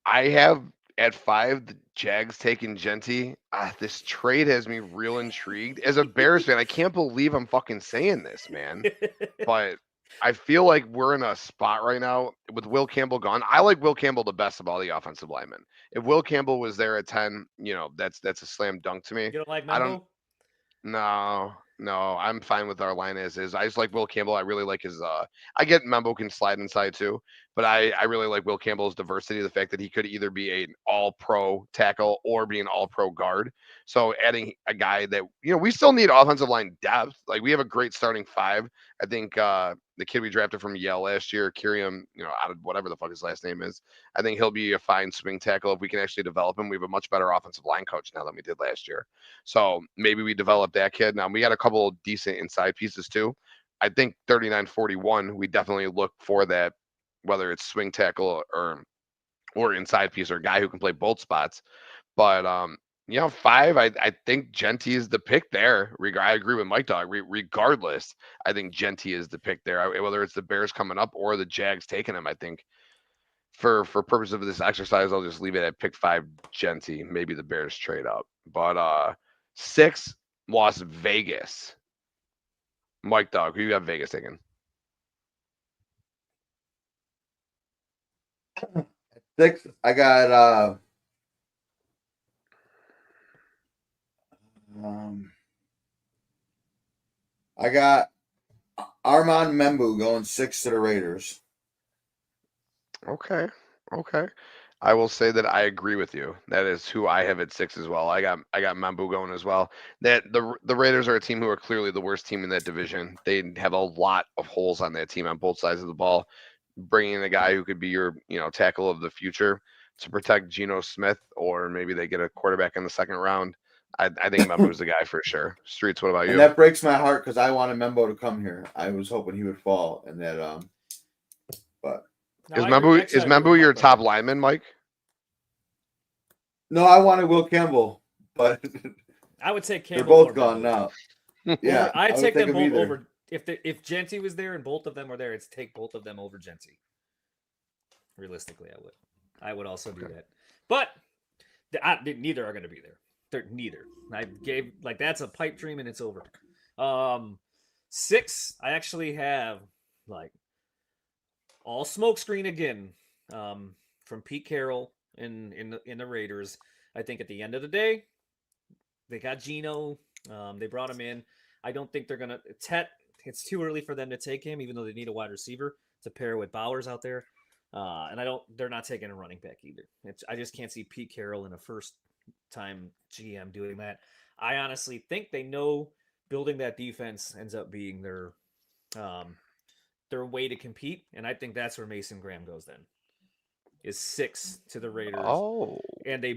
I have at 5 the Jags taking Genty. This trade has me real intrigued. As a Bears fan, I can't believe I'm fucking saying this, man. But I feel like we're in a spot right now with Will Campbell gone. I like Will Campbell the best of all the offensive linemen. If Will Campbell was there at 10, that's a slam dunk to me. You don't like I don't Membo? No, I'm fine with our line as is. I just like Will Campbell. I really like his I get Membo can slide inside too, but I really like Will Campbell's diversity, the fact that he could either be an all pro tackle or be an all pro guard. So adding a guy that we still need offensive line depth. Like we have a great starting five. I think the kid we drafted from Yale last year, Kiriam, out of whatever the fuck his last name is, I think he'll be a fine swing tackle if we can actually develop him. We have a much better offensive line coach now than we did last year. So maybe we develop that kid. Now we got a couple of decent inside pieces too. I think 39-41, we definitely look for that, whether it's swing tackle or inside piece or a guy who can play both spots. But 5, I think Genty is the pick there. I agree with Mike Dogg. Regardless, I think Genty is the pick there. Whether it's the Bears coming up or the Jags taking him, I think for purpose of this exercise, I'll just leave it at pick 5, Genty. Maybe the Bears trade up. But 6, Las Vegas. Mike Dogg, who you got Vegas taking? 6, I got Armand Membu going 6 to the Raiders. Okay. I will say that I agree with you. That is who I have at 6 as well. I got Membu going as well. That the Raiders are a team who are clearly the worst team in that division. They have a lot of holes on that team on both sides of the ball. Bringing in a guy who could be your tackle of the future to protect Geno Smith, or maybe they get a quarterback in the second round. I think Membu's the guy for sure. Streetz, what about you? And that breaks my heart because I wanted Membo to come here. I was hoping he would fall, and that but. Is Membu your top lineman, Mike? No, I wanted Will Campbell, but I would take they're Campbell. both gone now. Yeah, I'd take them both either. over. If Genty was there and both of them were there, it's take both of them over Genty. Realistically, I would also do that. But neither are going to be there. Neither. I gave that's a pipe dream and it's over. 6, I actually have all smokescreen again from Pete Carroll in the Raiders. I think at the end of the day, they got Geno. They brought him in. I don't think they're gonna it's too early for them to take him, even though they need a wide receiver to pair with Bowers out there. And they're not taking a running back either. I just can't see Pete Carroll in a first-time GM doing that. I honestly think they know building that defense ends up being their way to compete, and I think that's where Mason Graham goes then. Is 6 to the Raiders. Oh. And they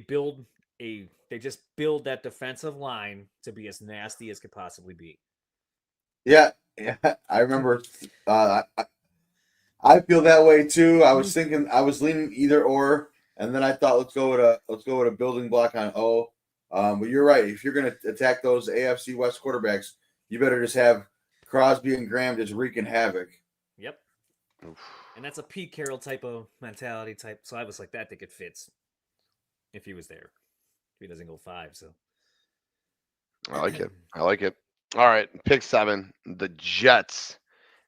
just build that defensive line to be as nasty as could possibly be. Yeah, I remember. I feel that way too. I was thinking, I was leaning either or, and then I thought let's go with a building block on O. But you're right. If you're going to attack those AFC West quarterbacks, you better just have Crosby and Graham just wreaking havoc. Yep. And that's a Pete Carroll type of mentality type. So I was like, that think it fits if he was there. If he doesn't go 5, so. I like it. All right, pick 7, the Jets.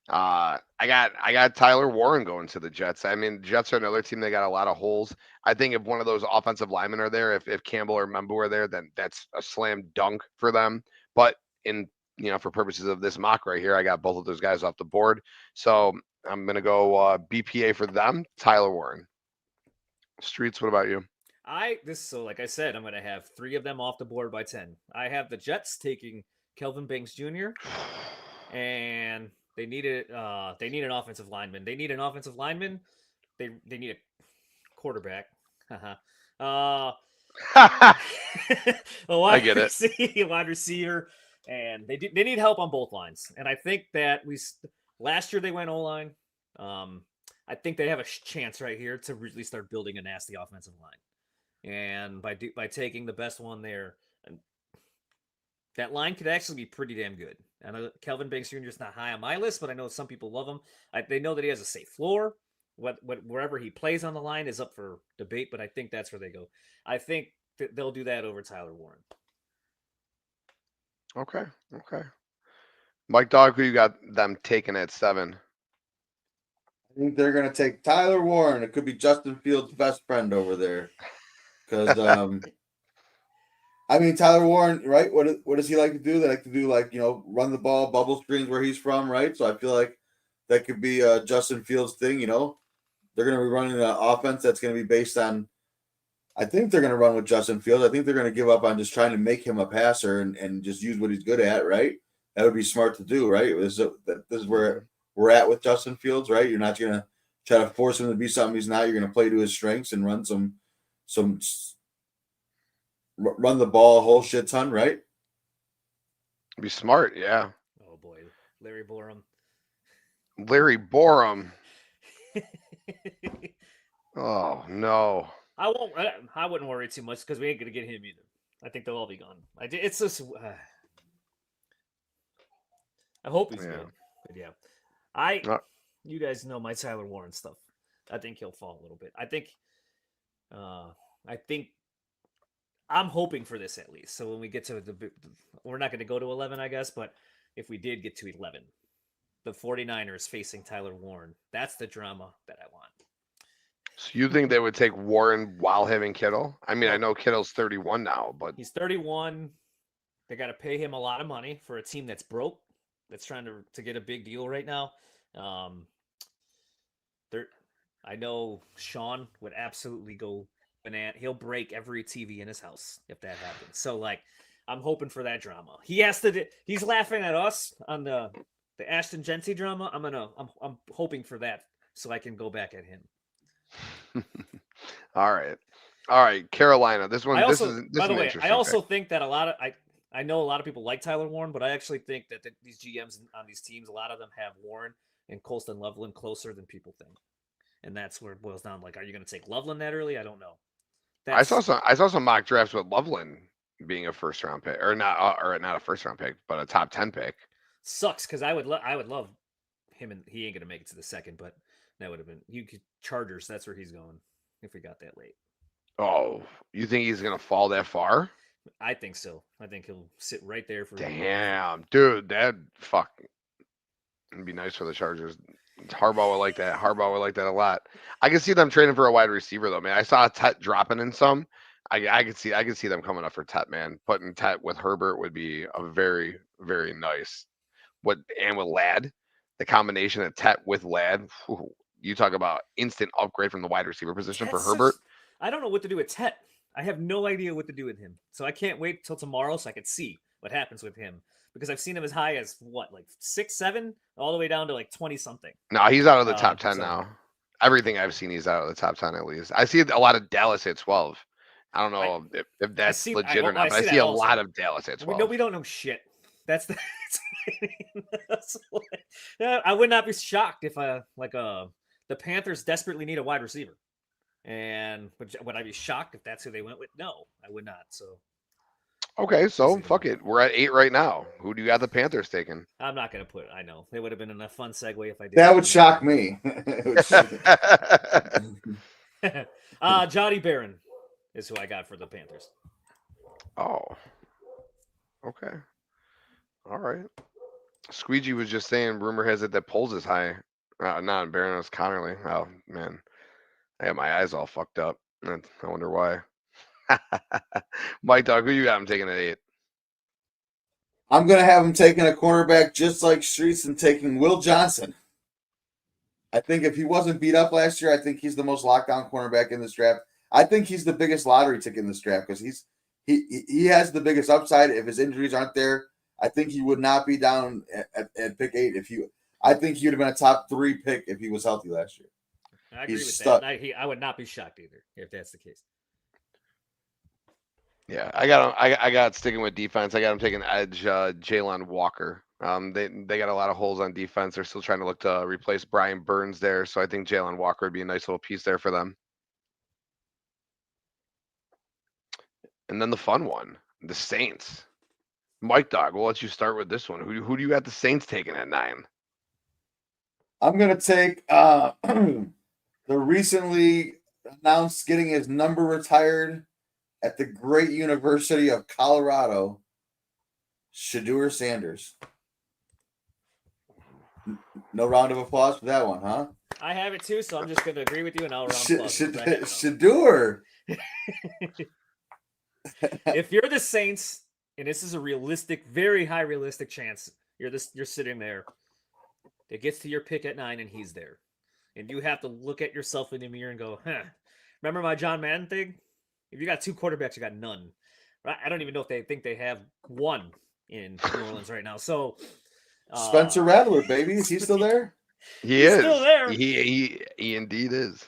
I got Tyler Warren going to the Jets. I mean, Jets are another team that got a lot of holes. I think if one of those offensive linemen are there, if Campbell or Membu are there, then that's a slam dunk for them. But for purposes of this mock right here, I got both of those guys off the board. So I'm gonna go BPA for them, Tyler Warren. Streetz, what about you? Like I said, I'm gonna have 3 of them off the board by 10. I have the Jets taking Kelvin Banks Jr. and they need an offensive lineman. They need an offensive lineman. They need a quarterback. I get it. A wide receiver, and they need help on both lines. And I think that last year they went O-line. I think they have a chance right here to really start building a nasty offensive line. And by taking the best one there, that line could actually be pretty damn good. I know Kelvin Banks Jr. is not high on my list, but I know some people love him. They know that he has a safe floor. Wherever he plays on the line is up for debate, but I think that's where they go. I think they'll do that over Tyler Warren. Okay. Mike Dogg, who you got them taking at 7? think they're going to take Tyler Warren. It could be Justin Fields' best friend over there. Because, I mean, Tyler Warren, right? What does he like to do? They like to do, like, run the ball, bubble screens where he's from, right? So I feel like that could be a Justin Fields thing, They're going to be running an offense that's going to be based on, I think they're going to run with Justin Fields. I think they're going to give up on just trying to make him a passer and just use what he's good at, right? That would be smart to do, right? This is where we're at with Justin Fields, right? You're not going to try to force him to be something he's not. You're going to play to his strengths and run run the ball a whole shit ton, right? Be smart, yeah. Oh boy, Larry Borum. Larry Borum. Oh no. I won't. I wouldn't worry too much because we ain't gonna get him either. I think they'll all be gone. It's just. I hope he's good, but yeah, you guys know my Tyler Warren stuff. I think he'll fall a little bit. I think I'm hoping for this at least. So when we get to we're not going to go to 11, I guess, but if we did get to 11, the 49ers facing Tyler Warren, that's the drama that I want. So you think they would take Warren while having Kittle? I mean, I know Kittle's 31 now, but he's 31. They got to pay him a lot of money for a team that's broke, that's trying to get a big deal right now. I know Sean would absolutely go banana. He'll break every TV in his house if that happens. So, like, I'm hoping for that drama. He's laughing at us on the Ashton Genty drama. I'm hoping for that so I can go back at him. All right, Carolina. This one. By the way, I also think that I know a lot of people like Tyler Warren, but I actually think that these GMs on these teams, a lot of them have Warren and Colston Loveland closer than people think, and that's where it boils down. Like, are you going to take Loveland that early? I don't know. I saw some mock drafts with Loveland being a first round pick, or not a first round pick, but a top 10 pick. Sucks because I would love him, and he ain't going to make it to the second, but that would have been Chargers. That's where he's going if we got that late. Oh, you think he's going to fall that far? I think so. I think he'll sit right there for. Damn, dude, it'd be nice for the Chargers. Harbaugh would like that. Harbaugh would like that a lot. I can see them trading for a wide receiver though, man. I saw Tet dropping in some. I could see them coming up for Tet, man. Putting Tet with Herbert would be a very, very nice. With Ladd, the combination of Tet with Ladd. Whew, you talk about instant upgrade from the wide receiver position for Herbert. I don't know what to do with Tet. I have no idea what to do with him. So I can't wait till tomorrow so I could see what happens with him. Because I've seen him as high as like 6, 7, all the way down to like 20 something. No, he's out of the top 10 now. Everything I've seen, he's out of the top 10 at least. I see a lot of Dallas at 12. I don't know if that's legit or not, but I see a lot of Dallas at 12. We don't know shit. That's the. I would not be shocked if the Panthers desperately need a wide receiver. And would I be shocked if that's who they went with? No, I would not. So. Okay, so fuck it. We're at 8 right now. Who do you got the Panthers taking? I'm not going to put it. I know. It would have been a fun segue if I did. That would shock me. Johnny Barron is who I got for the Panthers. Oh. Okay. All right. Squeegee was just saying, rumor has it that Poles is high. Not Barron, it was Connerly. Oh, man. I got my eyes all fucked up. I wonder why. Mike Dogg, who you got him taking at 8? I'm going to have him taking a cornerback just like Streetz and taking Will Johnson. I think if he wasn't beat up last year, I think he's the most locked down cornerback in this draft. I think he's the biggest lottery ticket in this draft because he has the biggest upside. If his injuries aren't there, I think he would not be down at pick 8. I think he would have been a top 3 pick if he was healthy last year. I agree with that. I would not be shocked either if that's the case. Yeah, I got sticking with defense. I got him taking edge, Jalen Walker. They got a lot of holes on defense. They're still trying to look to replace Brian Burns there, so I think Jalen Walker would be a nice little piece there for them. And then the fun one, the Saints. Mike Dogg, we'll let you start with this one. Who do you got the Saints taking at 9? I'm gonna take the recently announced getting his number retired at the great University of Colorado, Shedeur Sanders. No round of applause for that one, huh? I have it too, so I'm just going to agree with you, and I'll round applause. because I have it all. Shador. If you're the Saints, and this is a realistic, very high realistic chance, you're sitting there. It gets to your pick at 9, and he's there, and you have to look at yourself in the mirror and go, "Huh? Remember my John Madden thing? If you got 2 quarterbacks, you got none." I don't even know if they think they have one in New Orleans right now. So Spencer Rattler, baby, is he still there? He's still there. He indeed is.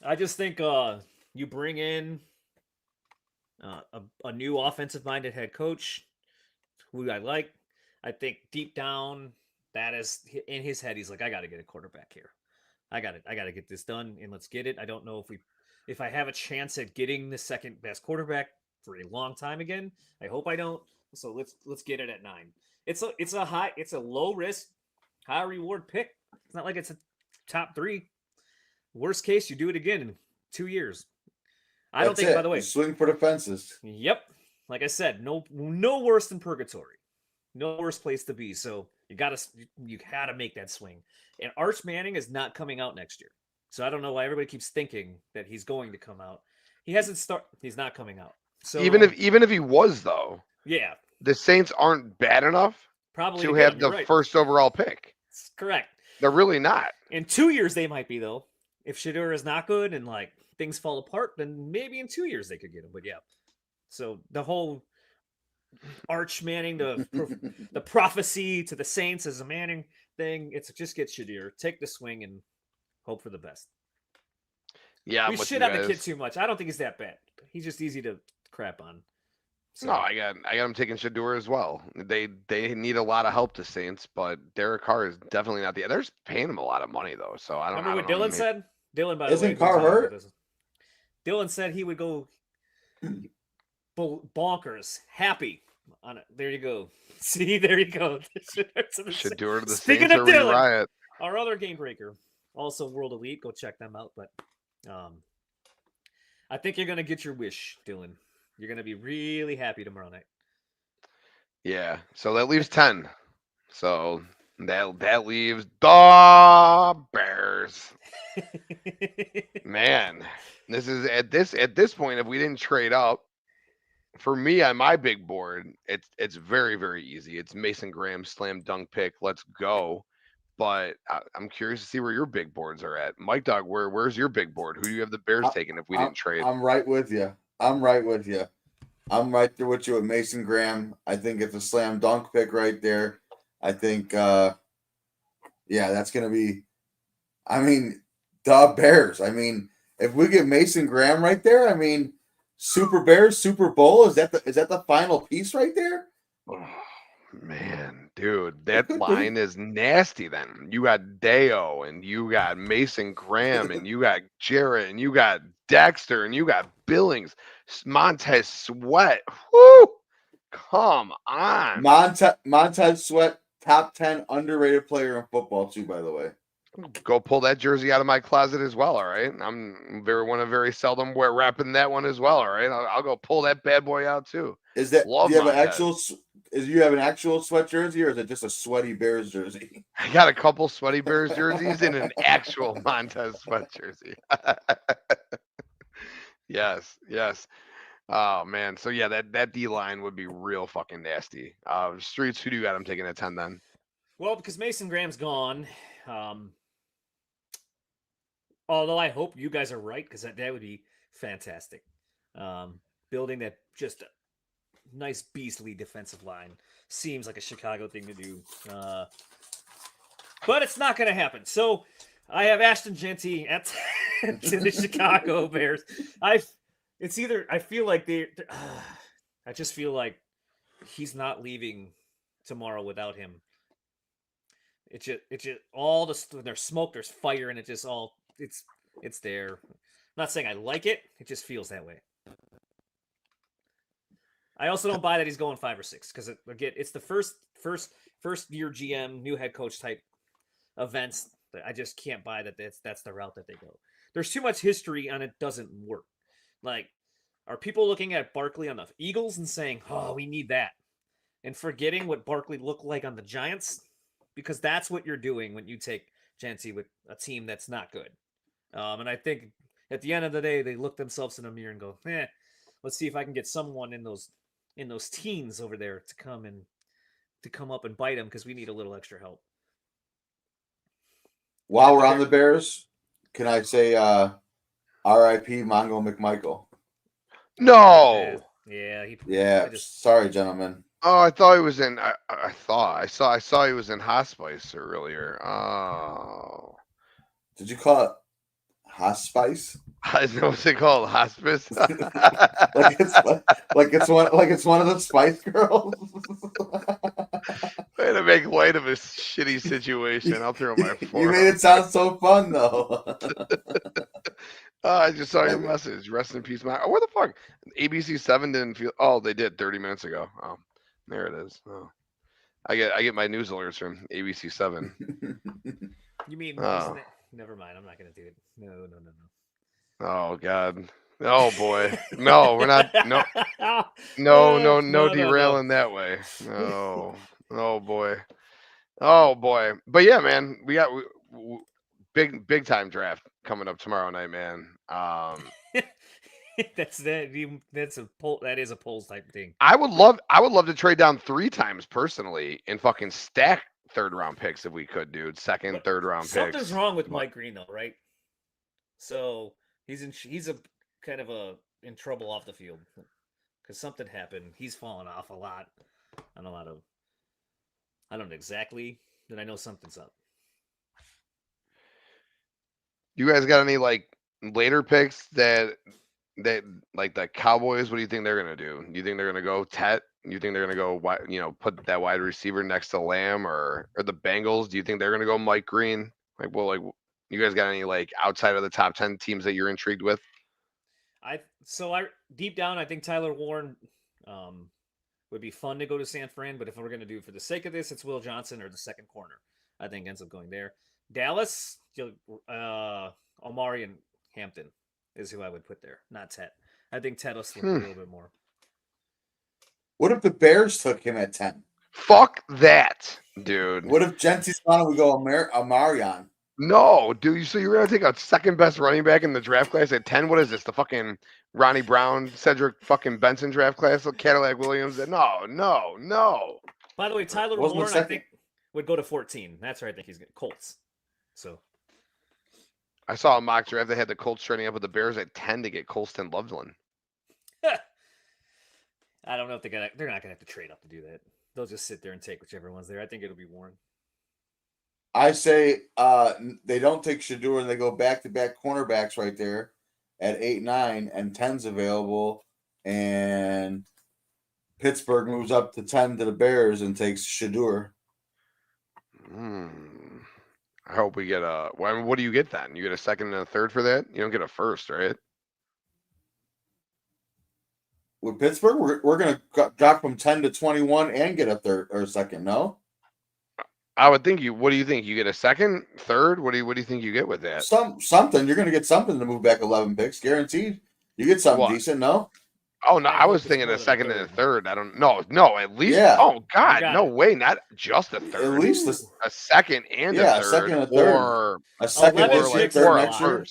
I just think you bring in a new offensive-minded head coach who I like. I think deep down that is in his head. He's like, I got to get a quarterback here. I got to get this done, and let's get it. I don't know if I have a chance at getting the second best quarterback for a long time again. I hope I don't. So let's get it at 9. It's a low risk, high reward pick. It's not like it's a top 3. Worst case, you do it again in 2 years. I don't think, by the way, you swing for the fences. Yep. Like I said, no worse than purgatory. No worse place to be. So you gotta make that swing. And Arch Manning is not coming out next year. So I don't know why everybody keeps thinking that he's going to come out. He's not coming out. So Even if he was, though, yeah, the Saints aren't bad enough probably to again, have the you're right. first overall pick. That's correct. They're really not. In 2 years they might be, though. If Shador is not good and like things fall apart, then maybe in 2 years they could get him. But yeah. So the whole Arch Manning, the prophecy to the Saints as a Manning thing, it's just get Shador, take the swing, and hope for the best. Yeah, we shit on the kid too much. I don't think he's that bad. He's just easy to crap on. So. No, I got him taking Shador as well. They need a lot of help, the Saints, but Derek Carr is definitely not the. They're just paying him a lot of money though, so I don't. Remember what Dylan said? Dylan, by the way, isn't Carr hurt? Dylan said he would go bonkers, happy on it. There you go. See, there you go. Shador to the Speaking Saints of Dylan, riot. Our other game breaker, also World Elite. Go check them out. But I think you're gonna get your wish, Dylan. You're gonna be really happy tomorrow night. Yeah. So that leaves 10. So that leaves the Bears. Man, this is at this point, if we didn't trade up, for me on my big board, it's very, very easy. It's Mason Graham slam dunk pick. Let's go. But I'm curious to see where your big boards are at. Mike Dogg, where's your big board? Who do you have the Bears taking if we didn't trade? I'm right with you. I'm right there with you with Mason Graham. I think it's a slam dunk pick right there. I think, that's going to be, the Bears. If we get Mason Graham right there, Super Bears, Super Bowl, is that the final piece right there? Oh, man, dude, that line is nasty then. You got Deo, and you got Mason Graham, and you got Jarrett, and you got Dexter, and you got Billings, Montez Sweat. Whoo! Come on. Montez Sweat, top 10 underrated player in football too, by the way. Go pull that jersey out of my classet as well, all right? I'm very seldom wrapping that one as well, all right? I'll go pull that bad boy out too. Is that do you have an actual sweat jersey, or is it just a sweaty Bears jersey? I got a couple sweaty Bears jerseys and an actual Montez Sweat jersey. Yes. Oh man, so yeah, that D line would be real fucking nasty. Streetz, who do you got? I'm taking at 10 then. Well, because Mason Graham's gone. Although I hope you guys are right, because that would be fantastic. Building that just nice beastly defensive line seems like a Chicago thing to do. But it's not going to happen. So I have Ashton Jeanty at to the Chicago Bears. I feel like I just feel like he's not leaving tomorrow without him. It just all there's smoke, there's fire, and it's there. I'm not saying I like it. It just feels that way. I also don't buy that he's going 5 or 6 because again, it's the first year GM, new head coach type events. I just can't buy that that's the route that they go. There's too much history and it doesn't work. Like, are people looking at Barkley on the Eagles and saying, "Oh, we need that," and forgetting what Barkley looked like on the Giants because that's what you're doing when you take Genty with a team that's not good. And I think at the end of the day, they look themselves in the mirror and go, let's see if I can get someone in those teens over there to come up and bite them because we need a little extra help. While we're on the Bears, can I say R.I.P. Mongo McMichael? No. Yeah. Sorry, gentlemen. Oh, I thought he was in. I saw he was in hospice earlier. Oh. Did you call it hospice? What's it called? Hospice? like it's one of the Spice Girls. Way to make light of a shitty situation. I'll throw my fork. You made it sound so fun, though. I just saw your message. Rest in peace, Mike. Oh, where the fuck? ABC 7 didn't feel. Oh, they did 30 minutes ago. Oh, there it is. Oh, I get my news alerts from ABC 7. You mean? Never mind. I'm not gonna do it. No. Oh God. Oh boy. No, we're not. No, derailing that way. No. Oh boy. But yeah, man, we got big time draft coming up tomorrow night, man. That's a poll. That is a polls type thing. I would love to trade down 3 times personally and fucking stack 3rd round picks if we could, dude. 2nd, 3rd round picks. Something's wrong with Mike Green though, right? So he's in trouble off the field because something happened. He's fallen off a lot on a lot of. I don't know exactly, but I know something's up. You guys got any like later picks that like the Cowboys? What do you think they're gonna do? Do you think they're gonna go Tet? You think they're gonna go put that wide receiver next to Lamb or the Bengals? Do you think they're gonna go Mike Green? You guys got any like outside of the top 10 teams that you're intrigued with? Deep down I think Tyler Warren would be fun to go to San Fran, but if we're gonna do it for the sake of this, it's Will Johnson or the second corner. I think ends up going there. Dallas, Omari and Hampton is who I would put there, not Tet. I think Tet will slip a little bit more. What if the Bears took him at 10? Fuck that, dude. What if Genty's gone and we go Omarion? No, dude. So you're gonna take a second best running back in the draft class at 10? What is this? The fucking Ronnie Brown, Cedric fucking Benson draft class? Cadillac Williams? No. By the way, Tyler Warren, I think, would go to 14. That's where I think he's getting Colts. So I saw a mock draft that had the Colts trading up with the Bears at 10 to get Colston Loveland. I don't know if they're not gonna have to trade up to do that. They'll just sit there and take whichever one's there. I think it'll be Warren. I say they don't take Shedeur and they go back-to-back cornerbacks right there at 8, 9, and 10's available. And Pittsburgh moves up to 10 to the Bears and takes Shedeur. I hope we get what do you get then? You get a 2nd and a 3rd for that? You don't get a 1st, right? With Pittsburgh, we're going to drop from 10 to 21 and get a 3rd or a 2nd, no? I would think what do you think? You get a 2nd, 3rd? What do you think you get with that? Something. You're going to get something to move back 11 picks, guaranteed. You get something decent, no? Oh no, I was thinking a 2nd and a 3rd. I don't know. No, at least. Yeah. Oh God, no way, not just a 3rd. At least a 2nd and a 3rd. A 2nd and a 3rd. Or a 2nd or like 3rd next year.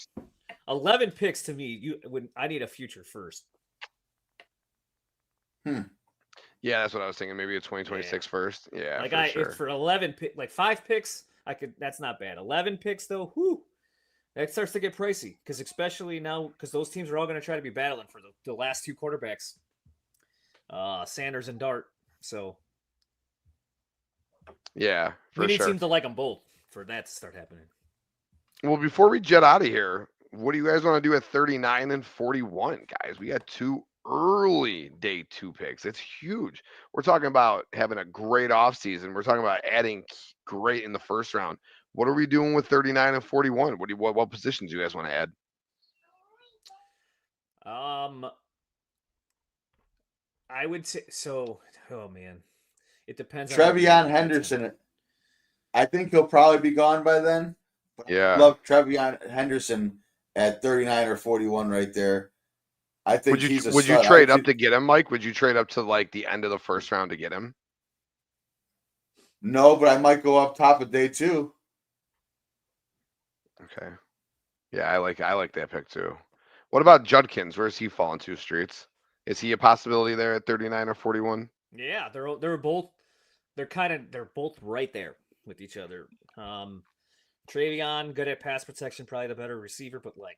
11 picks to me. I need a future first. Yeah, that's what I was thinking. Maybe a 2026 first. Yeah, if for 11 like 5 picks, I could. That's not bad. 11 picks though, whoo, that starts to get pricey because especially now because those teams are all going to try to be battling for the last 2 quarterbacks, Sanders and Dart. So yeah, we need teams to like them both for that to start happening. Well, before we jet out of here, what do you guys want to do at 39 and 41, guys? We got 2 early day 2 picks. It's huge. We're talking about having a great offseason. We're talking about adding great in the 1st round. What are we doing with 39 and 41? What positions do you guys want to add? I would say so. Oh man, it depends. Trevion Henderson. I think he'll probably be gone by then. Yeah, I love Trevion Henderson at 39 or 41 right there. I think would you trade up to get him, Mike? Would you trade up to like the end of the 1st round to get him? No, but I might go up top of day 2. Okay. Yeah, I like that pick too. What about Judkins? Where's he falling to, Streets? Is he a possibility there at 39 or 41? Yeah, they're both right there with each other. Travion, good at pass protection, probably the better receiver, but like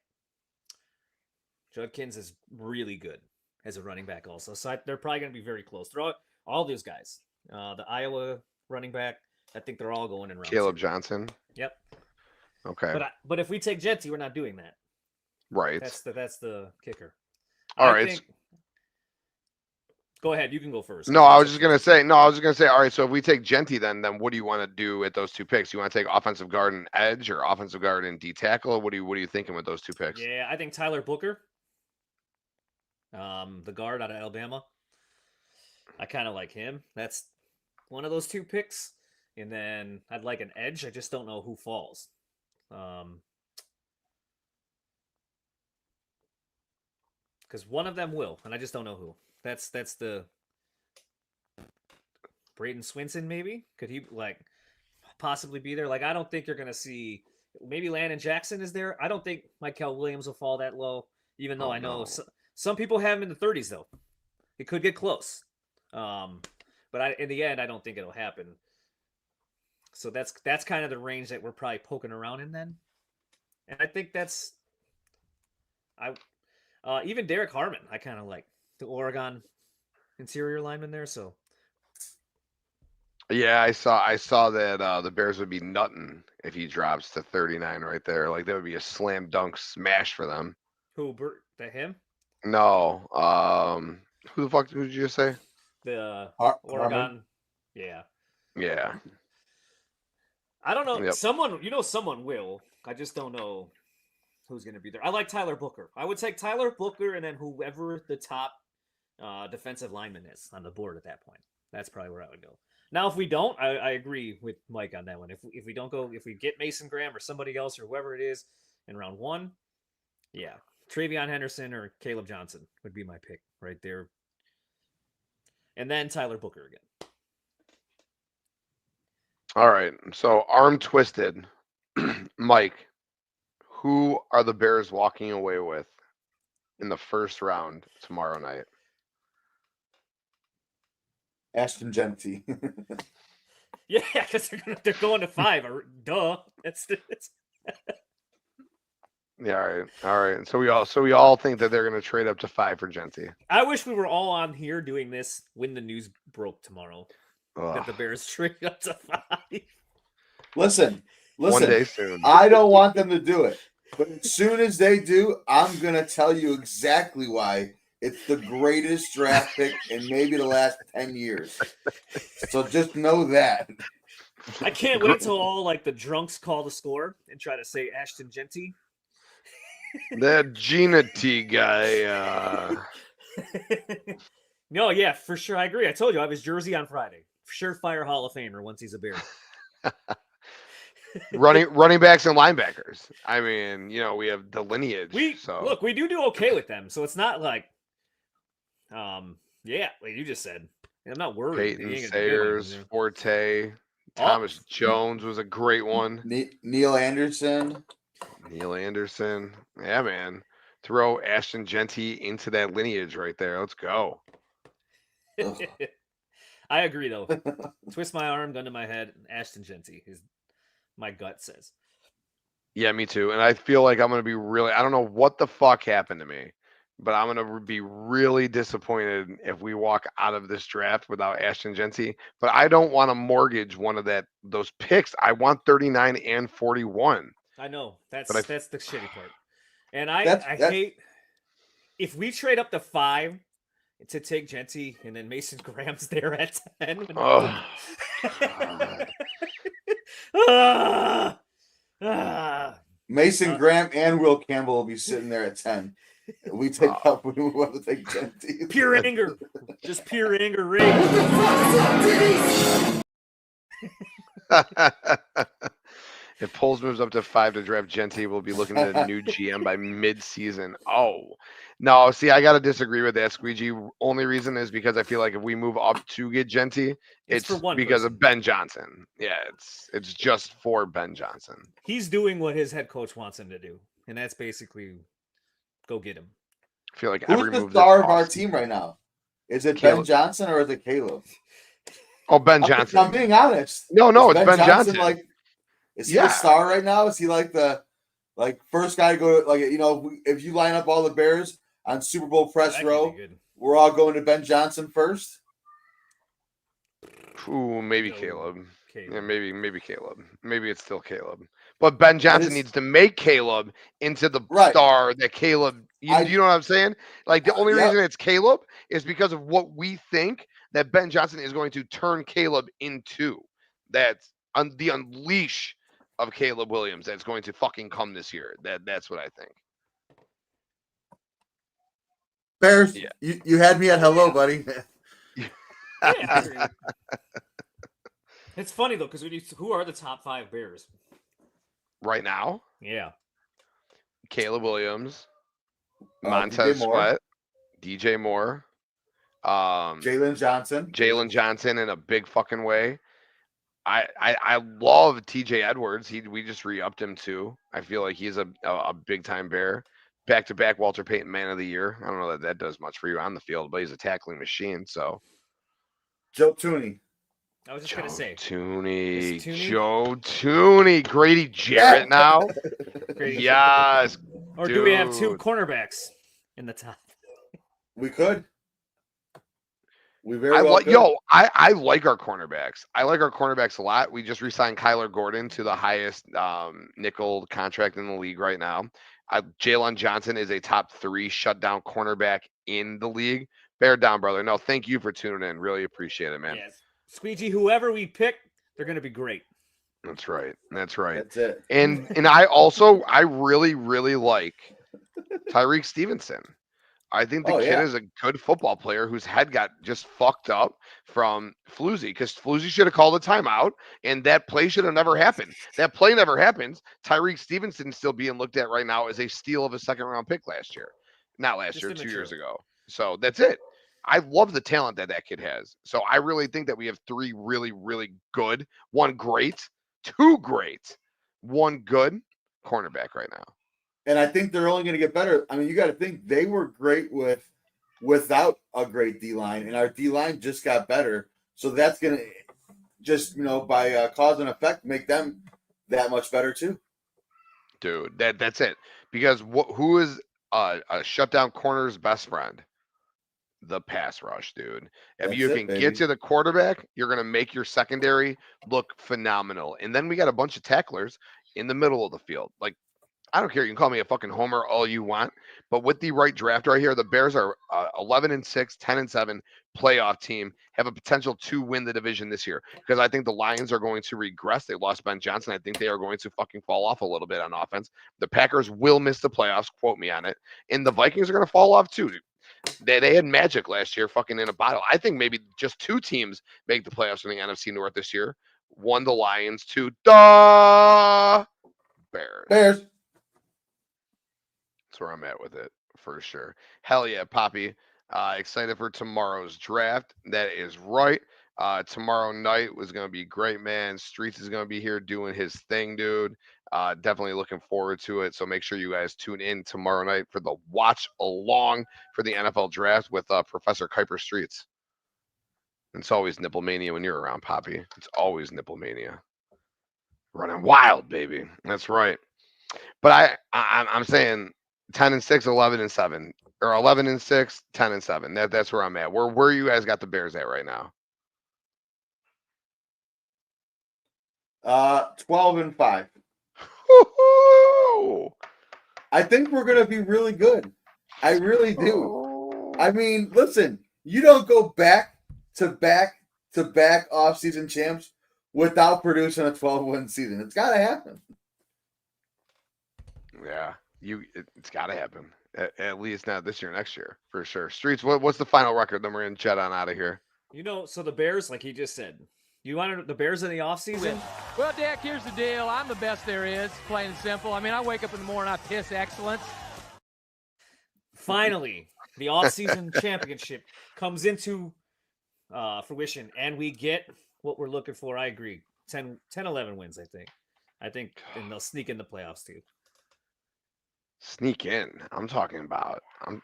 Judkins is really good as a running back also. So they're probably going to be very close. They're all these guys. The Iowa running back, I think they're all going in round Caleb 2. Johnson. Yep. Okay. But if we take Genty, we're not doing that. Right. That's the kicker. All right. Go ahead. You can go first. No, I was just gonna say. All right. So if we take Genty, then what do you want to do at those 2 picks? You want to take offensive guard and edge, or offensive guard and D tackle? What are you thinking with those 2 picks? Yeah, I think Tyler Booker, the guard out of Alabama. I kind of like him. That's one of those 2 picks. And then I'd like an edge. I just don't know who falls. Because one of them will, and I just don't know who. That's the Braden Swinson, maybe? Could he possibly be there? I don't think you're gonna see. Maybe Landon Jackson is there. I don't think Michael Williams will fall that low, even though I know some people have him in the 30s though. It could get close, but in the end, I don't think it'll happen. So that's kind of the range that we're probably poking around in then, and I think that's even Derek Harmon. I kind of like the Oregon interior lineman there. So yeah, I saw that the Bears would be nutting if he drops to 39 right there. That would be a slam dunk smash for them. Who? Him? No. Who the fuck did you just say? The Oregon. Harmon? Yeah. Yeah. I don't know. Yep. Someone will. I just don't know who's going to be there. I like Tyler Booker. I would take Tyler Booker and then whoever the top defensive lineman is on the board at that point. That's probably where I would go. Now, if we don't, I agree with Mike on that one. If we don't go, if we get Mason Graham or somebody else or whoever it is in round 1, yeah, Travion Henderson or Caleb Johnson would be my pick right there. And then Tyler Booker again. All right. So arm twisted, Mike. Who are the Bears walking away with in the first round tomorrow night? Ashton Genty. Yeah, because they're going to 5. Duh. Yeah. All right. So we all think that they're going to trade up to 5 for Genty. I wish we were all on here doing this when the news broke tomorrow that the Bears trade up to 5. Listen. One day soon. I don't want them to do it, but as soon as they do, I'm gonna tell you exactly why. It's the greatest draft pick in maybe the last 10 years. So just know that. I can't wait till all the drunks call the score and try to say Ashton Genty. That Gina T guy. No, yeah, for sure. I agree. I told you I have his jersey on Friday. Surefire Hall of Famer once he's a Bear. running backs and linebackers. I mean, we have the lineage. Look, we do okay with them. So it's not yeah, like you just said. I'm not worried. Peyton Sayers, Forte, Thomas Jones was a great one. Neil Anderson. Yeah, man. Throw Ashton Genty into that lineage right there. Let's go. I agree, though. Twist my arm, gun to my head. Ashton Genty is my gut says. Yeah, me too. And I feel like I'm going to be I don't know what the fuck happened to me, but I'm going to be really disappointed if we walk out of this draft without Ashton Genty. But I don't want to mortgage one of those picks. I want 39 and 41. I know. That's the shitty part. And I hate if we trade up to 5 to take Genty and then Mason Graham's there at 10. Mason Graham and Will Campbell will be sitting there at 10. We take up. We want to take Genty. Pure anger, just pure anger rage. If Poles moves up to 5 to draft Genty, we'll be looking at a new GM by mid-season. Oh, no. See, I got to disagree with that, Squeegee. Only reason is because I feel like if we move up to get Genty, It's for one because person. of Ben Johnson. Yeah, it's just for Ben Johnson. He's doing what his head coach wants him to do, and that's basically go get him. I feel like Who's every the move star this of our offseason- team right now? Is it Caleb. Ben Johnson or is it Caleb? Oh, Ben Johnson. I'm being honest. No, Is it's Ben Johnson. Like, is he Yeah. the star right now? Is he like the first guy to go? Like, you know, if you line up all the Bears on Super Bowl press That could be row, good. we're all going to Ben Johnson first. Ooh, maybe No. Caleb. Caleb. Yeah, maybe Caleb. Maybe it's still Caleb. But Ben Johnson needs to make Caleb into the Right. star that Caleb. You know what I'm saying? Like the only Yep. reason it's Caleb is because of what we think that Ben Johnson is going to turn Caleb into. That's the unleash of Caleb Williams that's going to fucking come this year. That's what I think. Bears, Yeah. you had me at hello, buddy. Yeah. It's funny though, because who are the top 5 Bears? Right now, Yeah. Caleb Williams, DJ Montez Moore. Sweat, DJ Moore, Jalen Johnson in a big fucking way. I love TJ Edwards. We just re-upped him too. I feel like he's a big time Bear. Back to back Walter Payton Man of the Year. I don't know that does much for you on the field, but he's a tackling machine. So Joe Tooney. I was just gonna say Tooney, Is Tooney? Joe Tooney, Grady Jarrett now. Grady Yes, Or do we have 2 dude. cornerbacks in the top? We could. We very well could. I like our cornerbacks. I like our cornerbacks a lot. We just re-signed Kyler Gordon to the highest nickel contract in the league right now. Jalen Johnson is a top 3 shutdown cornerback in the league. Bear down, brother. No, thank you for tuning in. Really appreciate it, man. Yes. Squeegee, whoever we pick, they're gonna be great. That's right. That's right. That's it. And I really, really like Tyreek Stevenson. I think the kid is a good football player whose head got just fucked up from Floozy because Floozy should have called a timeout and that play should have never happened. That play never happens. Tyreek Stevenson still being looked at right now as a steal of a 2nd-round pick last year. Not last Just year, immature. 2 years ago. So that's it. I love the talent that kid has. So I really think that we have 3 really, really good, 1 great, 2 great, 1 good cornerback right now. And I think they're only going to get better. I mean, you got to think they were great without a great D line, and our D line just got better. So that's going to just, by cause and effect, make them that much better too. Dude, that's it. Because who is a shutdown corner's best friend? The pass rush, dude. If you can get to the quarterback, you're going to make your secondary look phenomenal. And then we got a bunch of tacklers in the middle of the field. Like, I don't care. You can call me a fucking homer all you want, but with the right draft right here, the Bears are 11-6, 10-7 playoff team, have a potential to win the division this year because I think the Lions are going to regress. They lost Ben Johnson. I think they are going to fucking fall off a little bit on offense. The Packers will miss the playoffs. Quote me on it. And the Vikings are going to fall off too. They had magic last year fucking in a bottle. I think maybe just 2 teams make the playoffs in the NFC North this year. 1, the Lions. 2, the Bears. Bears. That's where I'm at with it for sure. Hell yeah, Poppy. Excited for tomorrow's draft. That is right. Tomorrow night was going to be great, man. Streetz is going to be here doing his thing, dude. Definitely looking forward to it. So make sure you guys tune in tomorrow night for the watch along for the NFL draft with Professor Kuiper Streetz. It's always nipple mania when you're around, Poppy. It's always nipple mania. Running wild, baby. That's right. But I'm saying 10-6, 11-7, or 11-6, 10-7. That's where I'm at. Where you guys got the Bears at right now? 12-5. Woo-hoo! I think we're going to be really good. I really do. I mean, listen, you don't go back to back off-season champs without producing a 12-win season. It's got to happen. Yeah, it's got to happen. At least not this year, next year, for sure. Streets, what's the final record? Then we're going to jet on out of here. So the Bears, like he just said, You wanted the Bears in the offseason? Well, Dak, here's the deal. I'm the best there is, plain and simple. I mean, I wake up in the morning, I piss excellence. Finally, the offseason championship comes into fruition, and we get what we're looking for. I agree. 10, 11 wins, I think. And they'll sneak in the playoffs, too. Sneak in. I'm talking about.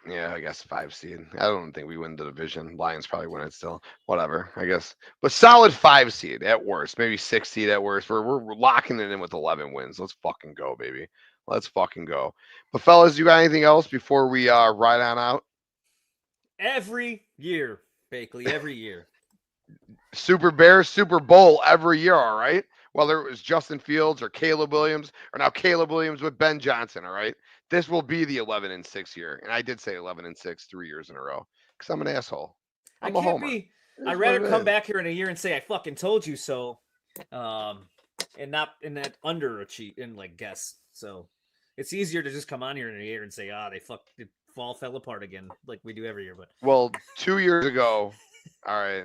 Yeah, I guess 5 seed. I don't think we win the division. Lions probably win it still. Whatever, I guess. But solid 5 seed at worst. Maybe 6 seed at worst. We're locking it in with 11 wins. Let's fucking go, baby. Let's fucking go. But fellas, you got anything else before we ride on out? Every year, Bakley, every year. Super Bears, Super Bowl every year, all right? Whether it was Justin Fields or Caleb Williams, or now Caleb Williams with Ben Johnson, all right? This will be the 11-6 year. And I did say 11-6 3 years in a row because I'm an asshole. I'm a homer. I'd rather come back here in a year and say I fucking told you so, and not in that underachieve and like guess. So it's easier to just come on here in a year and say, it fell apart again, like we do every year. But well, 2 years ago, all right,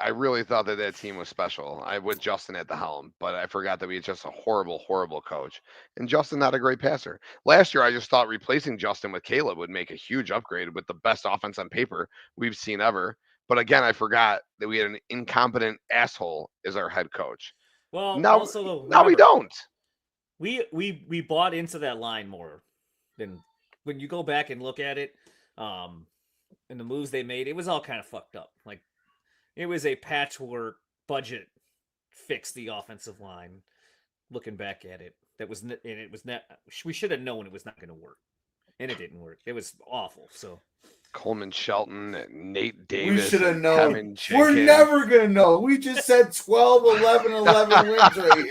I really thought that team was special. With Justin at the helm, but I forgot that we had just a horrible, horrible coach. And Justin, not a great passer. Last year, I just thought replacing Justin with Caleb would make a huge upgrade with the best offense on paper we've seen ever. But again, I forgot that we had an incompetent asshole as our head coach. Well, now we don't. We bought into that line more than when you go back and look at it. And the moves they made, it was all kind of fucked up. Like it was a patchwork budget fix the offensive line. Looking back at it, we should have known it was not going to work, and it didn't work. It was awful. So Coleman Shelton and Nate Davis. We should have known. We're never going to know. We just said 12, 11 wins right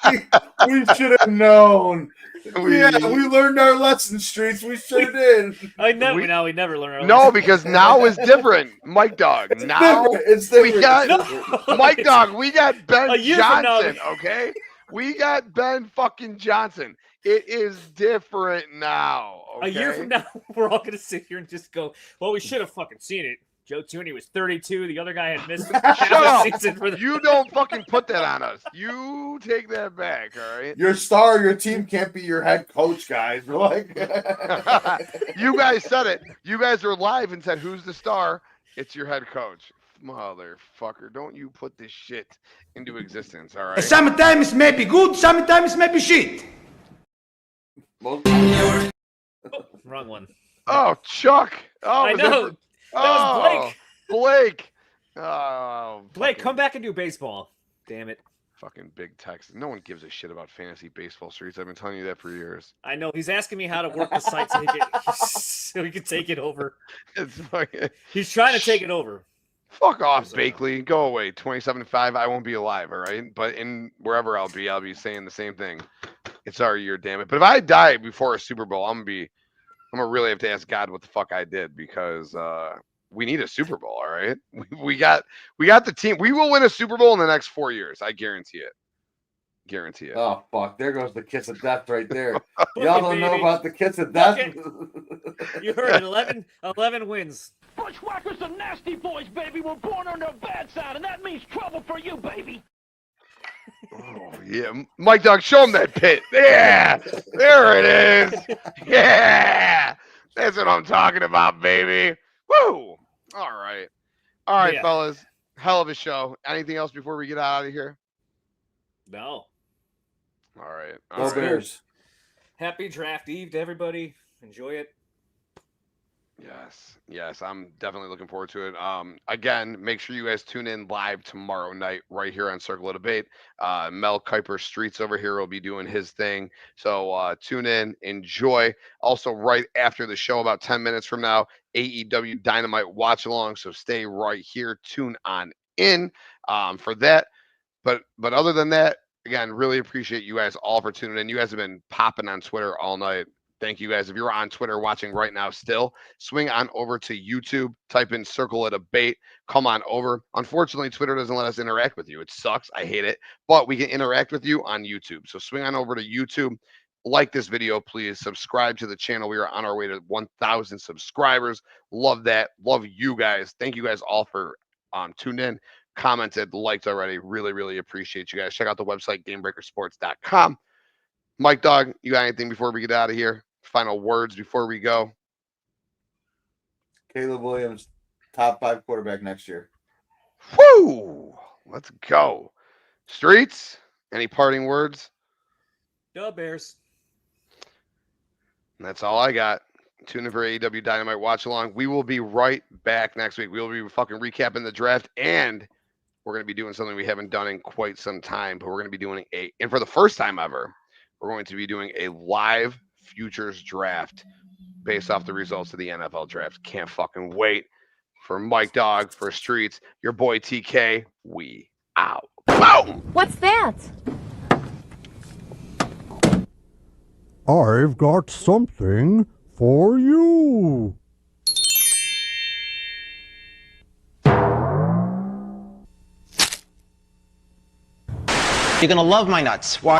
here. We should have known. We learned our lesson, Streetz. We sure did. We never learned our lesson. No, because now is different. Mike Dogg. It's different. We got Mike Dogg. We got Ben Johnson, okay? We got Ben fucking Johnson. It is different now. Okay? A year from now, we're all going to sit here and just go, well, we should have fucking seen it. Joe Tooney was 32. The other guy had missed half the season for the. You don't fucking put that on us. You take that back, all right? Your team can't be your head coach, guys. We're like, you guys said it. You guys were live and said, "Who's the star?" It's your head coach, motherfucker. Don't you put this shit into existence, all right? Sometimes it may be good, sometimes it may be shit. Wrong one. Oh, Chuck. Oh, I know. That was Blake. Blake, come back and do baseball. Damn it. Fucking big Texas. No one gives a shit about fantasy baseball, Streets. I've been telling you that for years. I know. He's asking me how to work the site so he can take it over. It's fucking... He's trying to take it over. Fuck off, Bakley. Go away. 27-5. I won't be alive, all right? But wherever I'll be saying the same thing. It's our year, damn it. But if I die before a Super Bowl, I'm gonna really have to ask God what the fuck I did, because we need a Super Bowl, all right? We got the team. We will win a Super Bowl in the next 4 years. I guarantee it. Oh fuck! There goes the kiss of death right there. Y'all don't know about the kiss of death. You heard it. 11 wins. Bushwhackers are nasty boys, baby. We're born on their bad side, and that means trouble for you, baby. Oh, yeah. Mike Dogg, show him that pit. Yeah. There it is. Yeah. That's what I'm talking about, baby. Woo. All right, yeah. Fellas. Hell of a show. Anything else before we get out of here? No. All right. Go Bears. Happy draft eve to everybody. Enjoy it. Yes, I'm definitely looking forward to it. Again, make sure you guys tune in live tomorrow night right here on Circle of Debate. Mel Kiper Streetz over here will be doing his thing, so tune in, enjoy. Also, right after the show, about 10 minutes from now, AEW Dynamite watch along, so stay right here, tune on in for that. But other than that, again, really appreciate you guys all for tuning in. You guys have been popping on Twitter all night. Thank you guys. If you're on Twitter watching right now still, swing on over to YouTube, type in Circle of Debate, come on over. Unfortunately, Twitter doesn't let us interact with you. It sucks. I hate it. But we can interact with you on YouTube. So swing on over to YouTube. Like this video, please. Subscribe to the channel. We are on our way to 1,000 subscribers. Love that. Love you guys. Thank you guys all for tuning in. commented, liked already. Really, really appreciate you guys. Check out the website, GameBreakerSports.com. Mike Dogg, you got anything before we get out of here? Final words before we go? Caleb Williams, top 5 quarterback next year. Woo! Let's go. Streetz, any parting words? Go Bears. And that's all I got. Tune in for AEW Dynamite Watch Along. We will be right back next week. We will be fucking recapping the draft, and we're going to be doing something we haven't done in quite some time, but we're going to be doing and for the first time ever, we're going to be doing a live futures draft based off the results of the NFL draft. Can't fucking wait. For Mike Dogg, for Streetz, your boy TK, we out. Boom! What's that? I've got something for you. You're gonna love my nuts. Why?